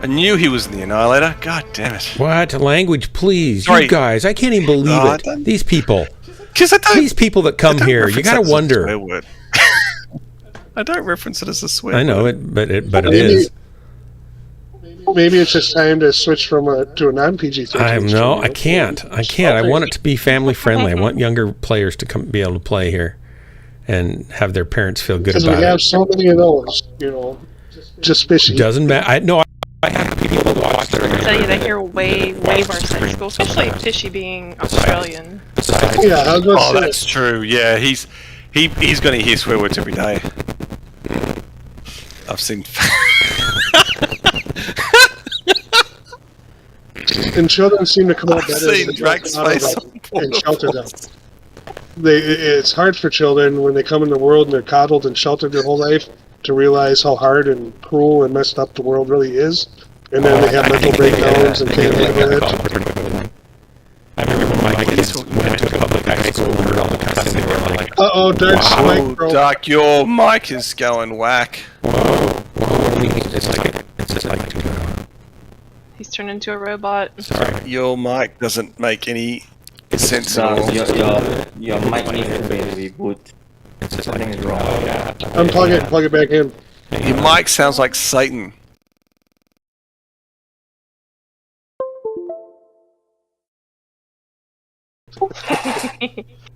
L: I knew he was in the Annihilator. God damn it.
B: What? Language, please.
L: Sorry.
B: You guys, I can't even believe it. These people. These people that come here, you gotta wonder.
L: I don't reference it as a swear.
B: I know
L: word.
B: it, but it is.
G: Maybe it's just time to switch from to a non-PG-13.
B: No, I can't. I can't. I want it to be family friendly. I want younger players to be able to play here and have their parents feel good
G: Because
B: about
G: we have
B: it.
G: so many of those, just fishy.
B: Doesn't matter. I have people that watch that are
N: Tell you that you're way more sensible, especially Fishy being Australian.
G: Yeah, I was gonna
L: Oh,
G: say
L: that's true. Yeah, he's going to hear swear words every day. I've seen.
G: And children seem to come out
L: I've
G: better
L: seen Drake's face
G: and shelter them. It's hard for children when they come in the world and they're coddled and sheltered their whole life to realize how hard and cruel and messed up the world really is, and then they have mental breakdowns and can't handle it.
B: I remember when my kids went to public high school and heard all the cussing, they were like,
G: Uh-oh, Dark's
L: Whoa,
G: mic broke.
L: Dark, your mic is going whack.
B: what do you mean? It's just like
N: He's turned into a robot.
B: Sorry.
L: Your mic doesn't make any sense at all.
O: Your mic needs to be reboot. Something is wrong.
G: Unplug it, plug it back in.
L: Your mic sounds like Satan.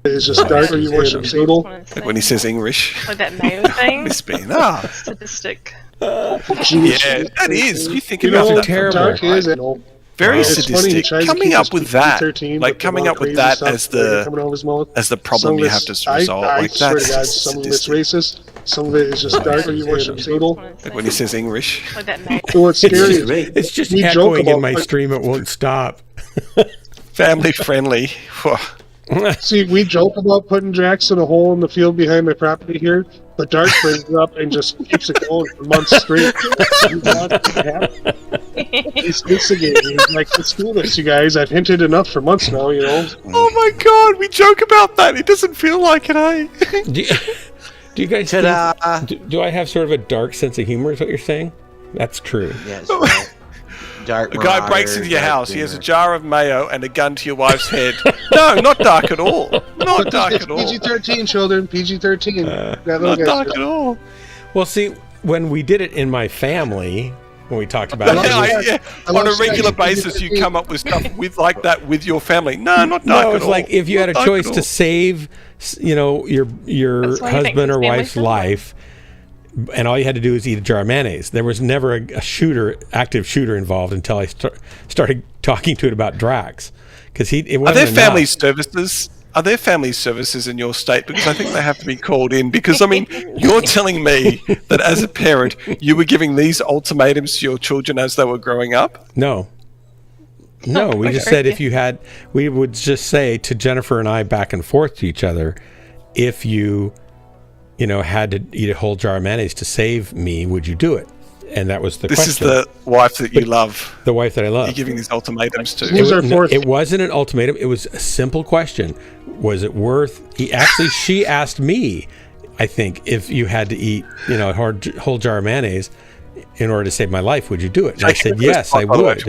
G: It's just Dark or you worship Sable.
L: Like when he says English.
N: Like that Mayo thing.
L: Miss Bean.
N: Sadistic.
L: Yeah, that is. You think about that.
B: terrible.
G: Dark is it?
L: Very
G: It's funny, he
L: sadistic.
G: tries to
L: Coming
G: keep
L: up
G: his
L: with that,
G: PG-13,
L: like
G: but the
L: coming
G: amount
L: up with
G: of
L: that
G: crazy
L: as
G: stuff coming out of his mouth,
L: the
G: some
L: problem
G: of
L: you
G: it's-
L: have to resolve.
G: I
L: Like
G: swear to
L: that's
G: God, some of it's racist. Some of it is just Dark or you worship Sable.
L: like when he says English.
N: Like that Mayo.
G: So what's scary is
B: It's just
G: we joke
B: echoing in
G: about
B: my
G: like,
B: stream. It won't stop.
L: Family friendly.
G: See, we joke about putting Drax in a hole in the field behind my property here, but Dark brings it up and just keeps it going for months straight. He's instigating. He's like, let's do this, you guys. I've hinted enough for months now,
L: Oh my god, we joke about that. It doesn't feel like it, eh?
B: Do you guys think, do I have sort of a dark sense of humor is what you're saying? That's true.
P: Yes. Dark
L: A guy breaks into your house, he has a jar of mayo and a gun to your wife's head. No, not dark at all. Not dark
G: It's
L: at all.
G: PG-13, children. PG-13.
L: Not dark at all.
B: Well, see, when we did it in my family, when we talked about it,
L: On a regular basis, you come up with stuff with like that with your family. No, not dark
B: no,
L: at
B: it's
L: all.
B: like if you had a
L: Not dark
B: choice
L: at
B: to
L: all.
B: save, your
N: That's why you think
B: husband or
N: it's family
B: wife's
N: friendly.
B: life, and all you had to do is eat a jar of mayonnaise. There was never a active shooter involved until I started talking to it about Drax, because it
L: Are
B: wasn't
L: there
B: enough.
L: family services? Are there family services in your state? Because I think they have to be called in. Because, I mean, you're telling me that as a parent, you were giving these ultimatums to your children as they were growing up?
B: No. No, we just said if you had, we would just say to Jennifer and I back and forth to each other, if you had to eat a whole jar of mayonnaise to save me, would you do it? And that was the question.
L: This is the wife that you love.
B: The wife that I love.
L: You're giving these ultimatums to.
B: It wasn't an ultimatum. It was a simple question. Was it worth? She asked me, I think, if you had to eat, a whole jar of mayonnaise in order to save my life, would you do it? And I said, yes, I would.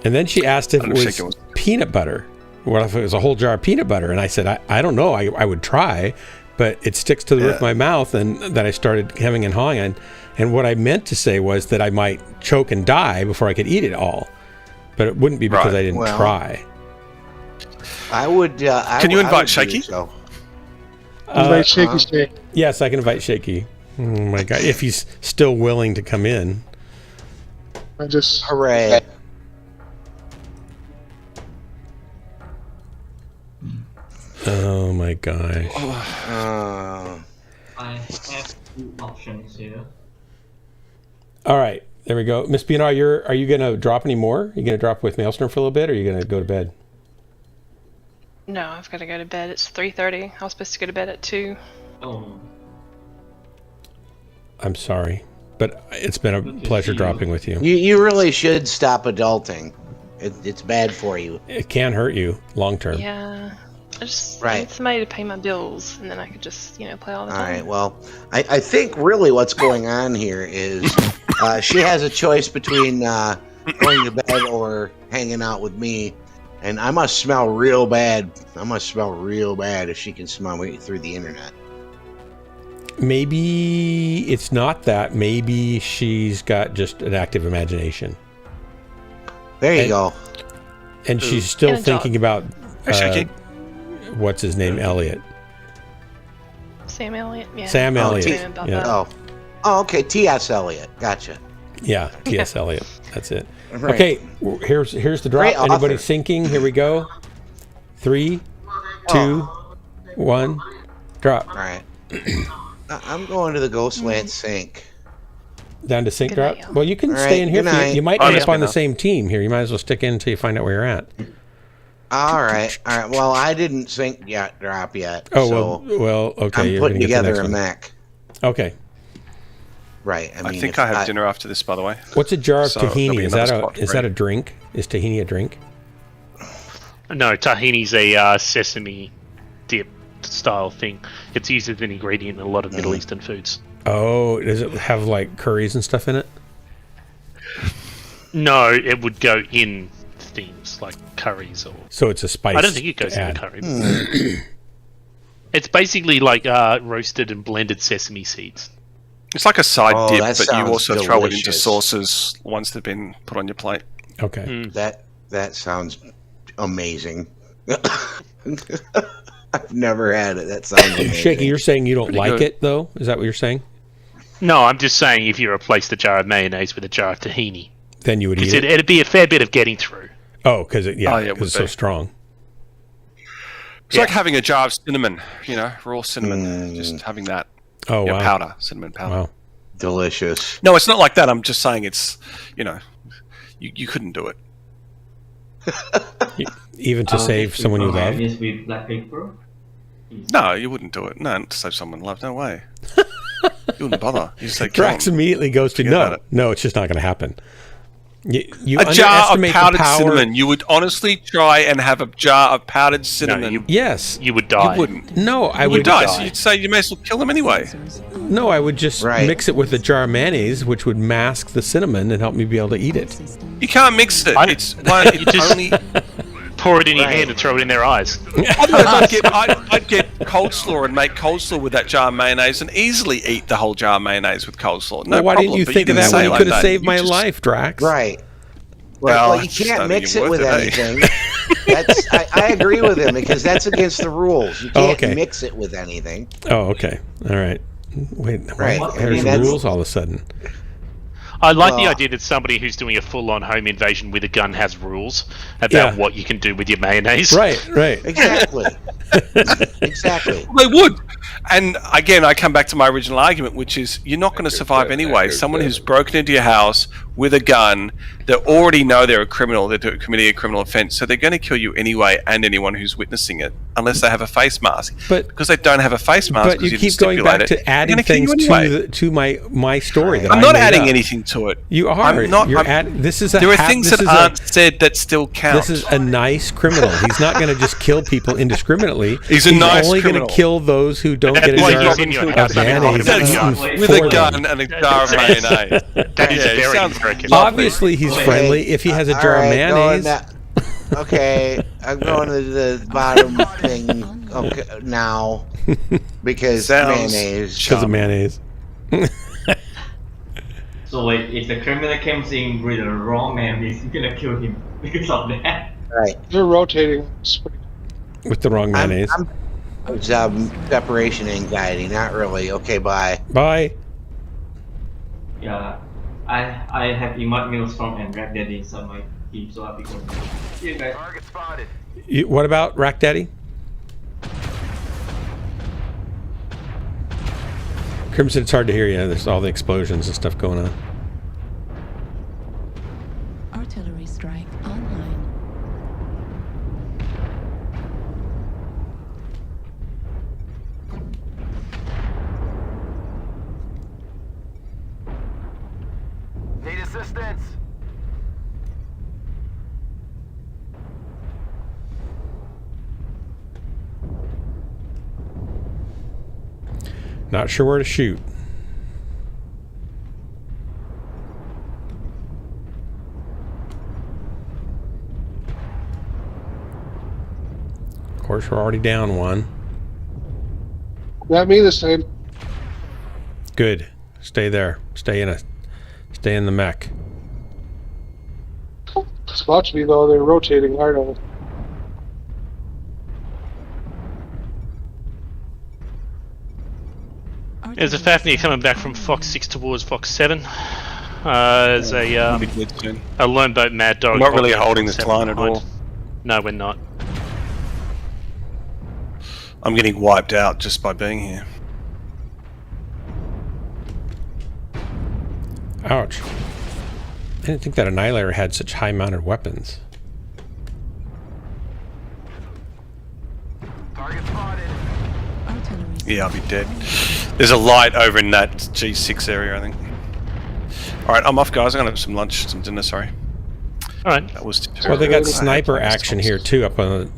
B: And then she asked if it was peanut butter. What if it was a whole jar of peanut butter? And I said, I don't know. I would try. But it sticks to the roof of my mouth, and that I started hemming and hawing. And what I meant to say was that I might choke and die before I could eat it all. But it wouldn't be because I didn't try.
P: I would.
L: Can you invite Shaky?
G: Invite Shaky Steak.
B: Yes, I can invite Shaky. Oh my God! If he's still willing to come in.
P: Hooray!
B: Oh my gosh.
I: I have 2 options here.
B: All right, there we go. Miss Pienaar, are you going to drop any more? Are you going to drop with Maelstrom for a little bit, or are you going to go to bed?
N: No, I've got to go to bed. It's 3:30. I was supposed to go to bed at 2.
I: Oh.
B: I'm sorry, but it's been a pleasure dropping with you.
P: You really should stop adulting. It's bad for you.
B: It can hurt you long term.
N: Yeah. I just need somebody to pay my bills, and then I could just, play all the time.
P: All right, well, I think really what's going on here is she has a choice between going to bed or hanging out with me, and I must smell real bad. If she can smell me through the internet.
B: Maybe it's not that. Maybe she's got just an active imagination.
P: There you go.
B: And she's still thinking about... what's his name? Elliot.
N: Sam Elliott, yeah.
B: Sam Elliott.
N: Yeah.
P: Oh, okay. T.S. Elliott. Gotcha.
B: Yeah, T.S. Elliott. That's it.
P: Right.
B: Okay, here's the drop. Anybody syncing? Here we go. 3, 2, 1, drop.
P: All right. I'm going to the Ghostland sink.
B: Down to sync drop?
N: Night.
B: Well, you can stay in here. You might end up on the same team here. You might as well stick in until you find out where you're at.
P: All right. Well, I didn't sync drop yet.
B: Oh, well, okay.
P: I'm putting together a mech.
B: Okay.
P: Right.
L: I think I have dinner after this, by the way.
B: What's a jar of tahini? Is that a drink? Is tahini a drink?
Q: No, tahini's a sesame dip style thing. It's used as an ingredient in a lot of Middle Eastern foods.
B: Oh, does it have like curries and stuff in it?
Q: No, it would go in things like curries or.
B: So it's a spice.
Q: I don't think it goes in the curry. It's basically like roasted and blended sesame seeds.
L: It's like a side dip, but you also throw it into
P: delicious.
L: sauces once they've been put on your plate.
B: Okay.
P: That sounds amazing. I've never had it. That sounds amazing.
B: Shaky, you're saying you don't like it, though? Is that what you're saying?
Q: No, I'm just saying if you replace the jar of mayonnaise with a jar of tahini,
B: then you would eat it.
Q: It'd be a fair bit of getting through.
B: Oh, because it's so strong.
L: It's like having a jar of cinnamon, raw cinnamon. Just having that.
B: Oh, wow.
L: Powder, cinnamon powder.
B: Wow.
P: Delicious.
L: No, it's not like that. I'm just saying it's, you couldn't do it.
B: Even to save someone you love?
I: With black pepper?
L: No, you wouldn't do it. No, to save someone love. No way. You wouldn't bother. You say,
B: Drax immediately goes to no, it's just not going to happen. You
L: a jar of
B: underestimate
L: powdered
B: the power.
L: cinnamon. You would honestly try and have a jar of powdered cinnamon.
B: Yes.
Q: You would die.
L: You wouldn't.
B: No, I
L: You
B: would
L: would die. So you'd say you may as well kill them anyway.
B: No, I would just mix it with a jar of mayonnaise, which would mask the cinnamon and help me be able to eat it.
L: You can't mix it. It's
Q: just
L: only
Q: pour it in your hand and throw it in their eyes.
L: Otherwise, I'd get coleslaw and make coleslaw with that jar of mayonnaise and easily eat the whole jar of mayonnaise with coleslaw. No
B: why
L: problem,
B: didn't you
L: but
B: think of
L: didn't
B: that when
L: say
B: you
L: like
B: could have
L: that.
B: saved
L: You
B: my
L: just-
B: life, Drax?
P: Right.
L: Well,
P: you
L: it's just
P: can't
L: not
P: mix
L: even
P: it with
L: worth it,
P: anything. I agree with him because that's against the rules. You can't mix it with anything.
B: Oh, okay. All right. Wait,
P: Right.
B: there's rules all of a sudden.
Q: I like the
P: Well-
Q: idea that somebody who's doing a full-on home invasion with a gun has rules about what you can do with your mayonnaise.
B: Right.
P: Exactly. Exactly.
L: They would. And again, I come back to my original argument, which is you're not going to survive anyway. Someone who's broken into your house with a gun, they already know they're a criminal, they're committing a criminal offense, so they're going to kill you anyway and anyone who's witnessing it, unless they have a face mask.
B: But
L: because they don't have a face mask,
B: But you keep going back to adding things to my story. That
L: I'm
B: I
L: not
B: made
L: adding
B: up.
L: anything to it.
B: You are.
L: I'm not.
B: You're
L: I'm-
B: this is
L: there are things that aren't said that still count.
B: This is a nice criminal. He's not going to just kill people indiscriminately.
L: He's a nice
B: only going
L: criminal.
B: to kill those who don't get a
Q: why
B: jar
Q: he's in your
B: of
Q: house.
B: mayonnaise
L: with a gun and a jar of mayonnaise.
Q: That is
L: Yeah, he
Q: very
L: sounds
Q: American.
B: Obviously, he's friendly if he has a jar of mayonnaise.
P: Okay, I'm going to the bottom thing now because mayonnaise.
B: Because of mayonnaise.
I: So wait, if the criminal comes in with a raw mayonnaise, you're gonna kill him because of that.
P: Right.
G: They're rotating.
B: With the wrong mayonnaise.
P: It's separation anxiety, not really. Okay, bye.
B: Bye.
I: Yeah, I have emote meals from and Red Dead inside my team, so I'll be going. See you guys.
F: Target spotted.
B: What about Rack Daddy? Crimson, it's hard to hear you. There's all the explosions and stuff going on.
D: Artillery strike online.
F: Need assistance.
B: Not sure where to shoot. Of course, we're already down one.
G: Not me this time.
B: Good. Stay there. Stay in the mech.
G: It's about to be though. They're rotating hard on it.
Q: There's a Fafnir coming back from Fox 6 towards Fox 7. There's a lone boat Mad Dog.
L: We're not really
Q: on
L: holding
Q: Fox
L: this
Q: 7
L: line at
Q: behind.
L: all.
Q: No, we're not.
L: I'm getting wiped out just by being here.
B: Ouch. I didn't think that Annihilator had such high-mounted weapons.
F: Target spotted.
L: Yeah, I'll be dead. There's a light over in that G6 area, I think. Alright, I'm off, guys. I'm gonna have some lunch, some dinner, sorry.
Q: Alright.
L: That was
B: Well, they got sniper action here too, up on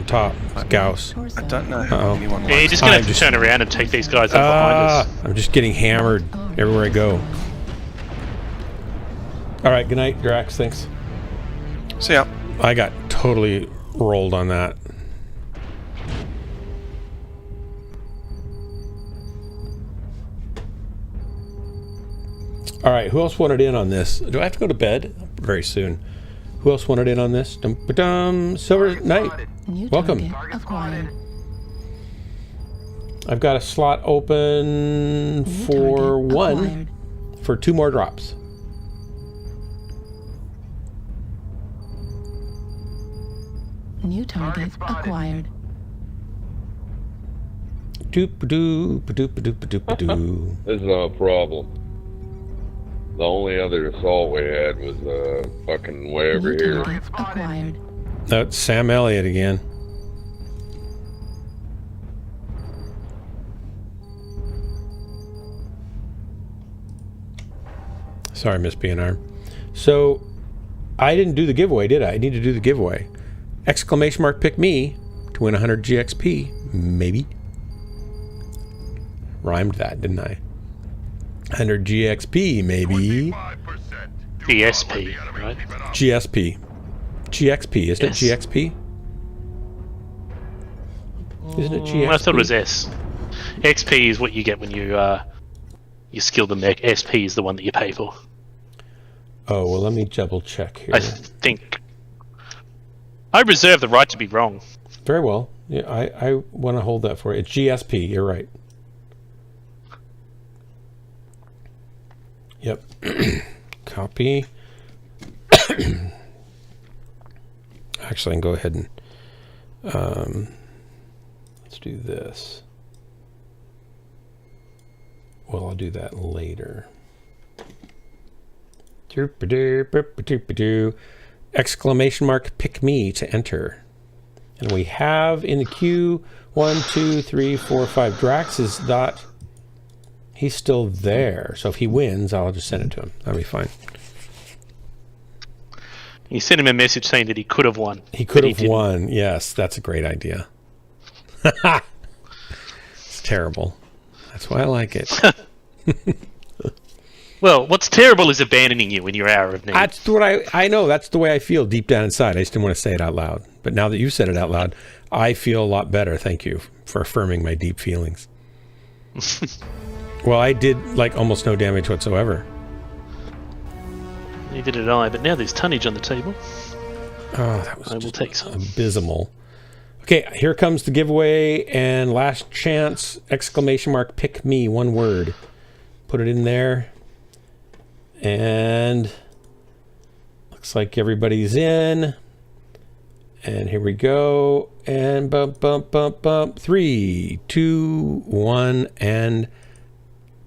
B: top. Gauss.
L: I don't know how anyone
Q: Yeah, you're just gonna have to turn around and take these guys up behind us.
B: I'm just getting hammered everywhere I go. Alright, good night, Drax, thanks.
L: See ya.
B: I got totally rolled on that. Alright, who else wanted in on this? Do I have to go to bed? Very soon. Who else wanted in on this? Silver Knight. Welcome.
D: Acquired.
B: I've got a slot open for one
D: acquired.
B: for 2 more drops.
D: New target acquired.
B: Doop-a-doop-a-doop-a-doop-a-doop-a-doo.
H: This is not a problem. The only other assault we had was fucking way over
D: New
H: here.
D: target acquired.
B: That's Sam Elliott again. Sorry, Miss BNR. So, I didn't do the giveaway, did I? I need to do the giveaway. Exclamation mark pick me to win 100 GXP. Maybe. Rhymed that, didn't I? 100 GXP, maybe.
Q: DSP, right?
B: GSP. GXP, isn't
Q: Yes.
B: it GXP? Isn't it GXP?
Q: I thought it was S. XP is what you get when you skill the mech. SP is the one that you pay for.
B: Oh, well, let me double check here.
Q: I think I reserve the right to be wrong.
B: Very well. Yeah, I want to hold that for you. It's GSP, you're right. Yep. Copy. Actually, I can go ahead and let's do this. Well, I'll do that later. Exclamation mark, pick me to enter. And we have in the queue 1, 2, 3, 4, 5. Drax is not. He's still there. So if he wins, I'll just send it to him. That'll be fine.
Q: You sent him a message saying that he could have won.
B: He could have won. Yes, that's a great idea. It's terrible. That's why I like it.
Q: Well, what's terrible is abandoning you in your hour of need.
B: That's what I know. That's the way I feel deep down inside. I just didn't want to say it out loud. But now that you said it out loud, I feel a lot better. Thank you for affirming my deep feelings. Well, I did like almost no damage whatsoever.
Q: Neither did I, but now there's tonnage on the table.
B: Oh, that was
Q: I will take some.
B: Abysmal. Okay, here comes the giveaway and last chance, exclamation mark, pick me, one word. Put it in there. And looks like everybody's in. And here we go. And bump, bump, bump, bump. 3, 2, 1, and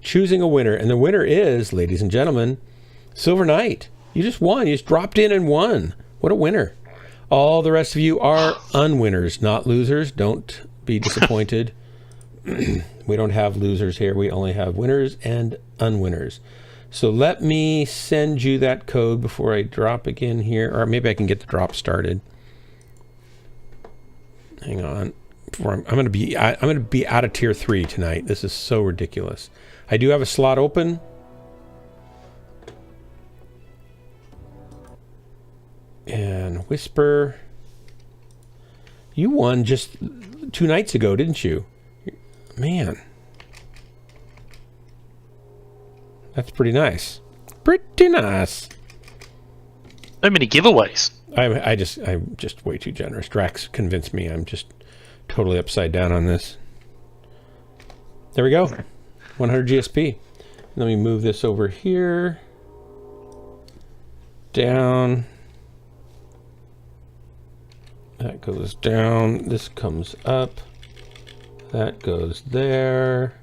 B: choosing a winner. And the winner is, ladies and gentlemen, Silver Knight. You just won. You just dropped in and won. What a winner. All the rest of you are unwinners, not losers. Don't be disappointed. We don't have losers here. We only have winners and unwinners. So let me send you that code before I drop again here. Or maybe I can get the drop started. Hang on. I'm going to be out of tier 3 tonight. This is so ridiculous. I do have a slot open. And Whisper. You won just 2 nights ago, didn't you? Man. That's pretty nice. Pretty nice.
Q: So many giveaways.
B: I'm just way too generous. Drax convinced me. I'm just totally upside down on this. There we go. 100 GSP. Let me move this over here. Down. That goes down. This comes up. That goes there.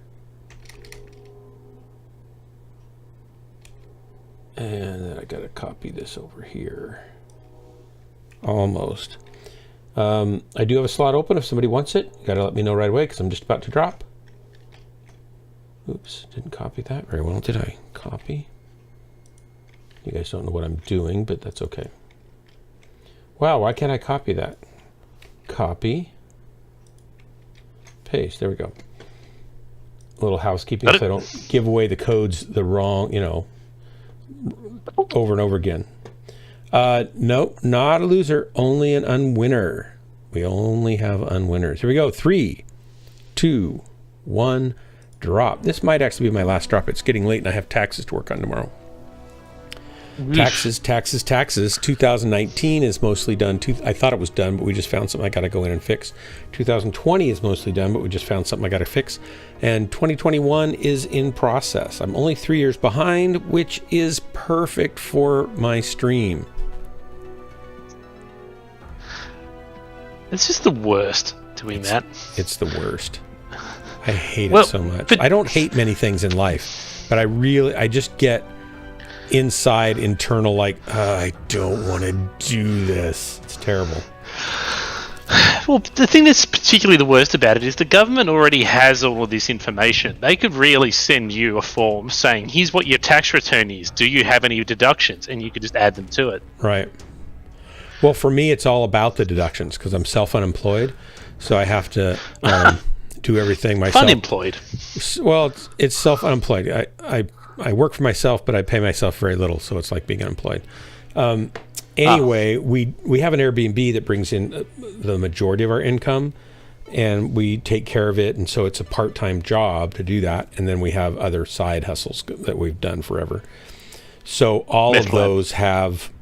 B: And then I gotta copy this over here. Almost. I do have a slot open if somebody wants it. You gotta let me know right away because I'm just about to drop. Oops, didn't copy that very well, did I? Copy. You guys don't know what I'm doing, but that's okay. Wow, why can't I copy that? Copy. Paste, there we go. A little housekeeping so I don't give away the codes the wrong, over and over again. Nope, not a loser, only an unwinner. We only have unwinners. Here we go. 3, 2, 1, drop. This might actually be my last drop. It's getting late and I have taxes to work on tomorrow. Taxes. 2019 is mostly done. I thought it was done, but we just found something I got to go in and fix. 2020 is mostly done, but we just found something I got to fix. And 2021 is in process. I'm only 3 years behind, which is perfect for my stream.
Q: It's just the worst doing that.
B: It's the worst. I hate it so much. I don't hate many things in life, but I just get internal, like, I don't want to do this. It's terrible.
Q: Well, the thing that's particularly the worst about it is the government already has all of this information. They could really send you a form saying, here's what your tax return is. Do you have any deductions? And you could just add them to it.
B: Right. Well, for me, it's all about the deductions because I'm self-unemployed. So I have to do everything myself.
Q: Unemployed?
B: Well, it's self-unemployed. I work for myself, but I pay myself very little, so it's like being unemployed. Anyway, we have an Airbnb that brings in the majority of our income, and we take care of it, and so it's a part-time job to do that, and then we have other side hustles that we've done forever. So all of those have,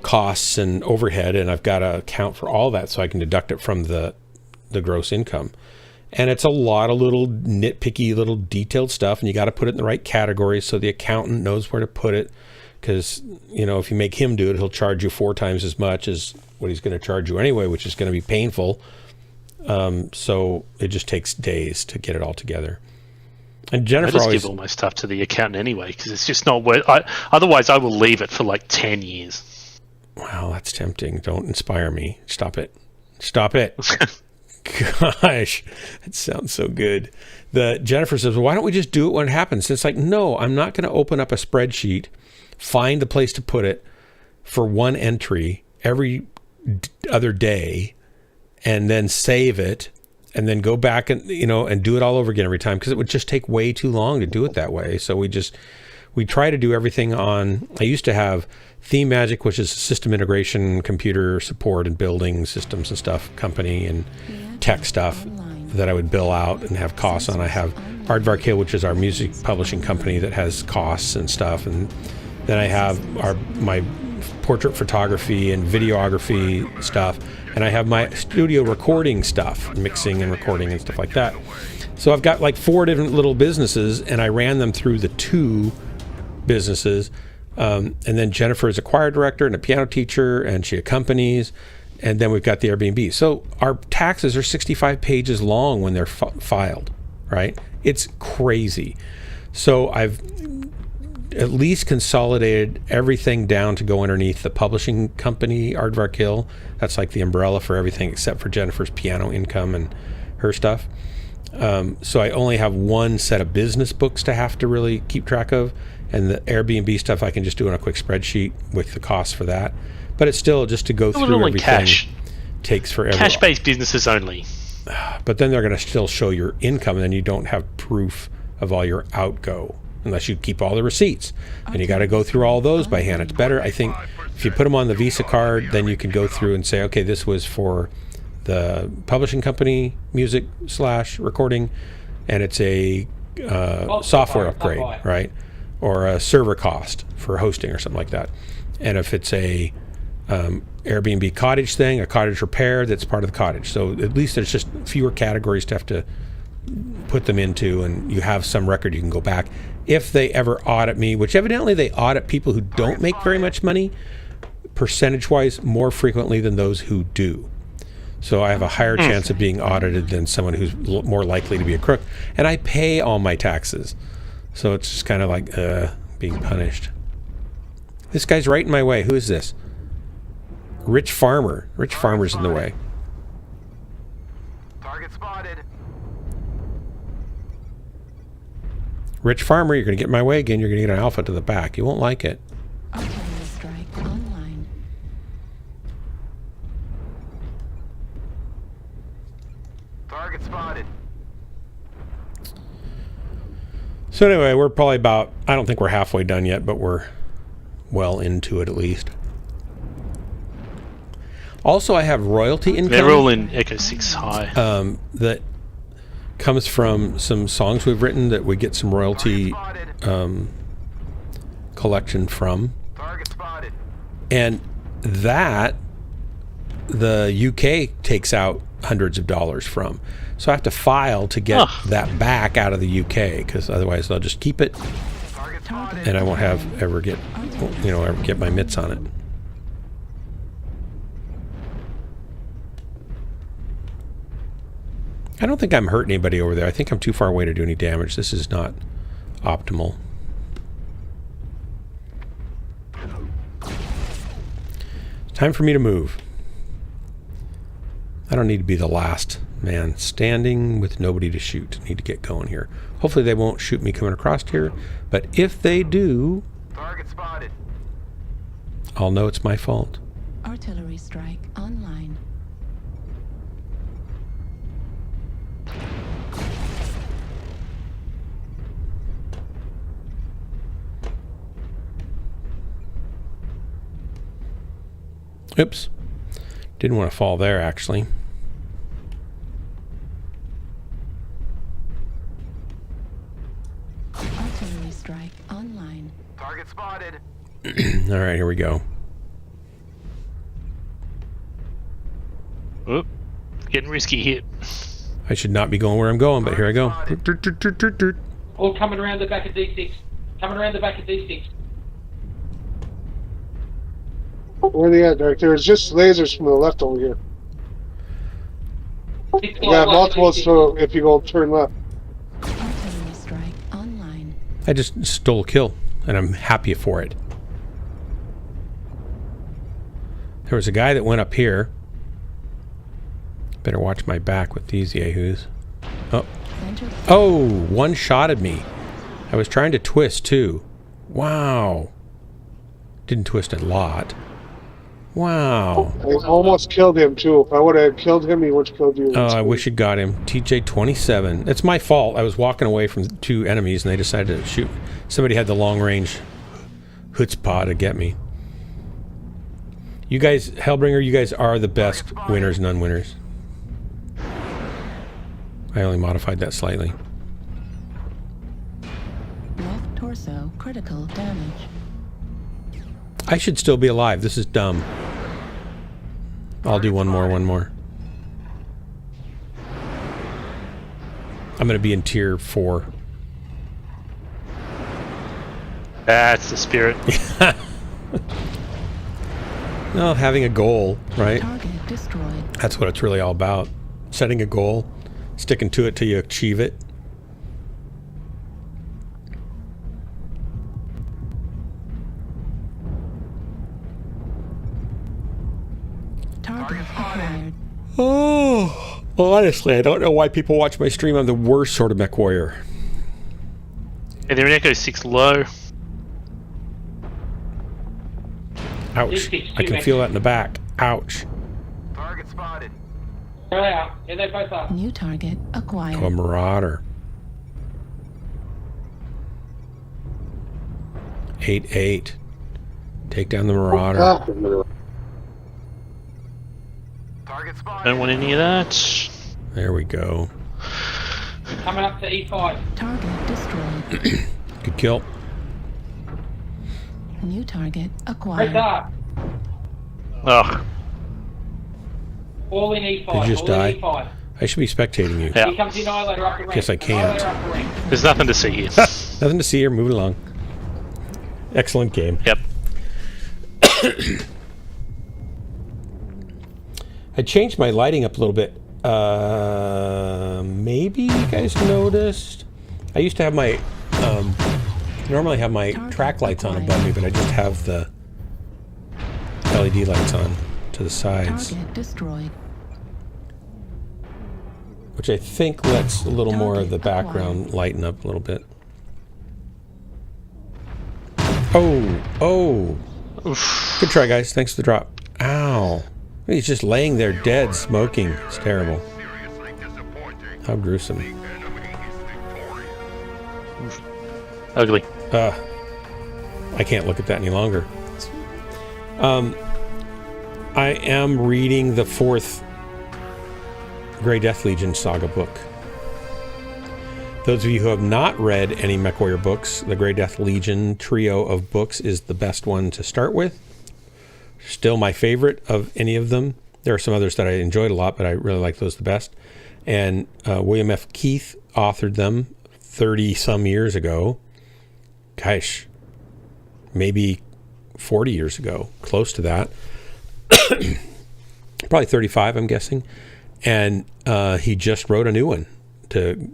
B: costs and overhead, and I've got to account for all that so I can deduct it from the gross income. And it's a lot of little nitpicky, little detailed stuff, and you got to put it in the right categories so the accountant knows where to put it. Because, you know, if you make him do it, he'll charge you 4 times as much as what he's going to charge you anyway, which is going to be painful. So it just takes days to get it all together. And Jennifer
Q: I just
B: always
Q: give all my stuff to the accountant anyway, because it's just not worth. Otherwise, I will leave it for like 10 years.
B: Wow, that's tempting. Don't inspire me. Stop it. Stop it. Gosh, that sounds so good. Jennifer says, well, why don't we just do it when it happens? It's like, no, I'm not going to open up a spreadsheet, find a place to put it for one entry every other day, and then save it, and then go back and, you know, and do it all over again every time, because it would just take way too long to do it that way. So we try to do everything on, I used to have Theme Magic, which is a system integration, computer support and building systems and stuff company, and tech stuff that I would bill out and have costs on. I have Aardvark Hill, which is our music publishing company that has costs and stuff. And then I have my portrait photography and videography stuff. And I have my studio recording stuff, mixing and recording and stuff like that. So I've got like 4 different little businesses, and I ran them through the 2 businesses. And then Jennifer is a choir director and a piano teacher, and she accompanies. And then we've got the Airbnb. So our taxes are 65 pages long when they're filed, right? It's crazy. So I've at least consolidated everything down to go underneath the publishing company, Aardvark Hill. That's like the umbrella for everything except for Jennifer's piano income and her stuff. So I only have one set of business books to have to really keep track of. And the Airbnb stuff I can just do on a quick spreadsheet with the cost for that. But it's still just to go through everything
Q: cash.
B: Takes forever.
Q: Cash-based businesses only.
B: But then they're going to still show your income, and then you don't have proof of all your outgo unless you keep all the receipts. And you got to go through all those by hand. It's better, I think, if you put them on the Visa card, then you can go through and say, okay, this was for the publishing company, music / recording, and it's a software upgrade, right? Or a server cost for hosting or something like that. And if it's a Airbnb cottage thing, a cottage repair, that's part of the cottage. So at least there's just fewer categories to have to put them into, and you have some record you can go back. If they ever audit me, which evidently they audit people who don't make very much money, percentage-wise, more frequently than those who do. So I have a higher chance of being audited than someone who's more likely to be a crook. And I pay all my taxes. So it's just kind of like being punished. This guy's right in my way. Who is this? Rich Farmer. Rich Farmer's in the way.
F: Target spotted.
B: Rich Farmer, you're going to get in my way again. You're going to get an alpha to the back. You won't like it.
D: Artillery strike online.
F: Target spotted.
B: So anyway, we're probably about, I don't think we're halfway done yet, but we're well into it at least. Also, I have royalty income.
Q: They're all in Echo 6 high.
B: That comes from some songs we've written that we get some royalty collection from. And that the UK takes out hundreds of dollars from. So I have to file to get that back out of the UK, because otherwise they'll just keep it and I won't ever get my mitts on it. I don't think I'm hurting anybody over there. I think I'm too far away to do any damage. This is not optimal. Time for me to move. I don't need to be the last man standing with nobody to shoot. I need to get going here. Hopefully they won't shoot me coming across here, but if they do,
F: Target spotted.
B: I'll know it's my fault.
D: Artillery strike online.
B: Oops. Didn't want to fall there, actually.
D: Artillery strike online.
F: Target spotted.
B: All right, here we go.
Q: Oop. Getting risky here.
B: I should not be going where I'm going, but here I go.
J: Oh, coming around the back of D6. Coming around the back of D6.
G: Where are they at, Derek? There's just lasers from the left over here. You got multiple, so if you go turn left.
D: Artillery strike online.
B: I just stole a kill, and I'm happy for it. There was a guy that went up here. Better watch my back with these yahoos. Oh. Oh, one shotted me. I was trying to twist, too. Wow. Didn't twist a lot. Wow.
G: I almost killed him, too. If I would have killed him, he would have killed you.
B: Oh, I wish it got him. TJ-27. It's my fault. I was walking away from 2 enemies, and they decided to shoot. Somebody had the long-range chutzpah to get me. You guys, Hellbringer, you guys are the best winners, non-winners. I only modified that slightly.
D: Left torso critical damage.
B: I should still be alive. This is dumb. I'll do one more. I'm going to be in tier 4.
Q: That's the spirit.
B: No, having a goal, right?
D: Target destroyed.
B: That's what it's really all about. Setting a goal, sticking to it till you achieve it.
D: Target acquired.
B: Oh, honestly, I don't know why people watch my stream. I'm the worst sort of Mechwarrior.
Q: And they're in Echo 6 low.
B: Ouch. I can feel that in the back. Ouch.
F: Target spotted.
J: There they are. Here they both are.
D: New target acquired.
B: Oh, a Marauder. 8-8. Take down the Marauder.
F: Target spotted.
Q: Don't want any of that.
B: There we go.
J: Coming up to E5.
D: Target destroyed.
B: Good kill.
D: New target
J: Right
D: acquired.
J: there.
Q: Ugh.
J: All in E5.
B: Did you just
J: all
B: die?
J: In E5.
B: I should be spectating you.
Q: Yeah.
J: Here comes the Annihilator up the ramp.
B: Guess I can't.
J: Annihilator up the ramp.
Q: There's nothing to see here.
B: Nothing to see here. Moving along. Excellent game.
Q: Yep.
B: I changed my lighting up a little bit. Maybe you guys noticed. I used to have my normally have my track lights on above me, but I just have the LED lights on to the sides,
D: Target destroyed.
B: which I think lets a little more of the background lighten up a little bit. Oh. Good try, guys. Thanks for the drop. Ow. He's just laying there dead, smoking. It's terrible. How gruesome.
Q: Ugly.
B: I can't look at that any longer. I am reading the 4th Grey Death Legion saga book. Those of you who have not read any Mechwarrior books, the Grey Death Legion trio of books is the best one to start with. Still my favorite of any of them. There are some others that I enjoyed a lot, but I really like those the best. And William F. Keith authored them 30-some years ago. Gosh, maybe 40 years ago, close to that. Probably 35, I'm guessing. And he just wrote a new one to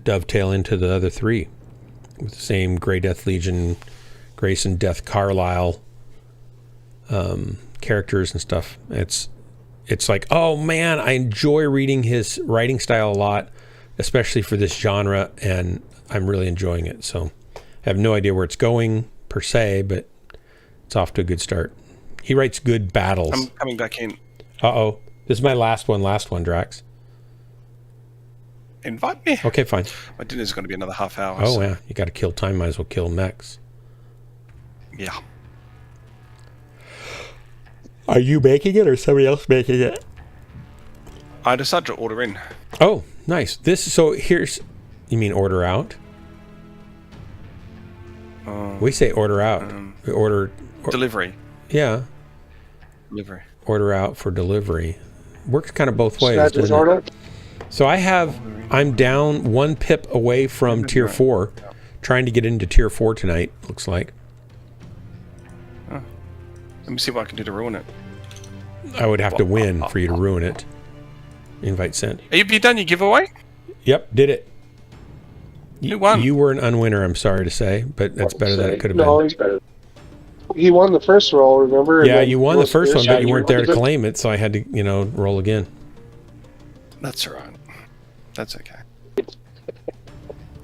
B: dovetail into the other 3 with the same Grey Death Legion, Grace and Death Carlisle characters and stuff. It's like, oh man, I enjoy reading his writing style a lot, especially for this genre, and I'm really enjoying it. So I have no idea where it's going per se, but it's off to a good start. He writes good battles.
L: I'm coming back in.
B: Uh-oh. This is my last one, Drax.
L: Invite me.
B: Okay, fine.
L: My dinner's going to be another half hour.
B: Oh,
L: so.
B: yeah. You got to kill time. Might as well kill Mechs.
L: Yeah.
B: Are you making it or somebody else making it?
L: I decided to order in.
B: Oh, nice. So here's... You mean order out? We say order out. We order...
L: Delivery.
B: Yeah.
L: Delivery.
B: Order out for delivery. Works kind of both ways, doesn't it? So I'm down 1 pip away from tier 4, trying to get into tier 4 tonight, looks like.
L: Let me see what I can do to ruin it.
B: I would have to win for you to ruin it. Invite sent.
L: Have you done your giveaway?
B: Yep, did it.
L: Who won?
B: You were an unwinner, I'm sorry to say, but that's better than it could have
G: No,
B: been.
G: he's better. He won the first roll, remember? And
B: Yeah,
G: then
B: you won the
G: was
B: first one, but you
G: year.
B: weren't there to claim it, so I had to, roll again.
L: That's alright. That's okay.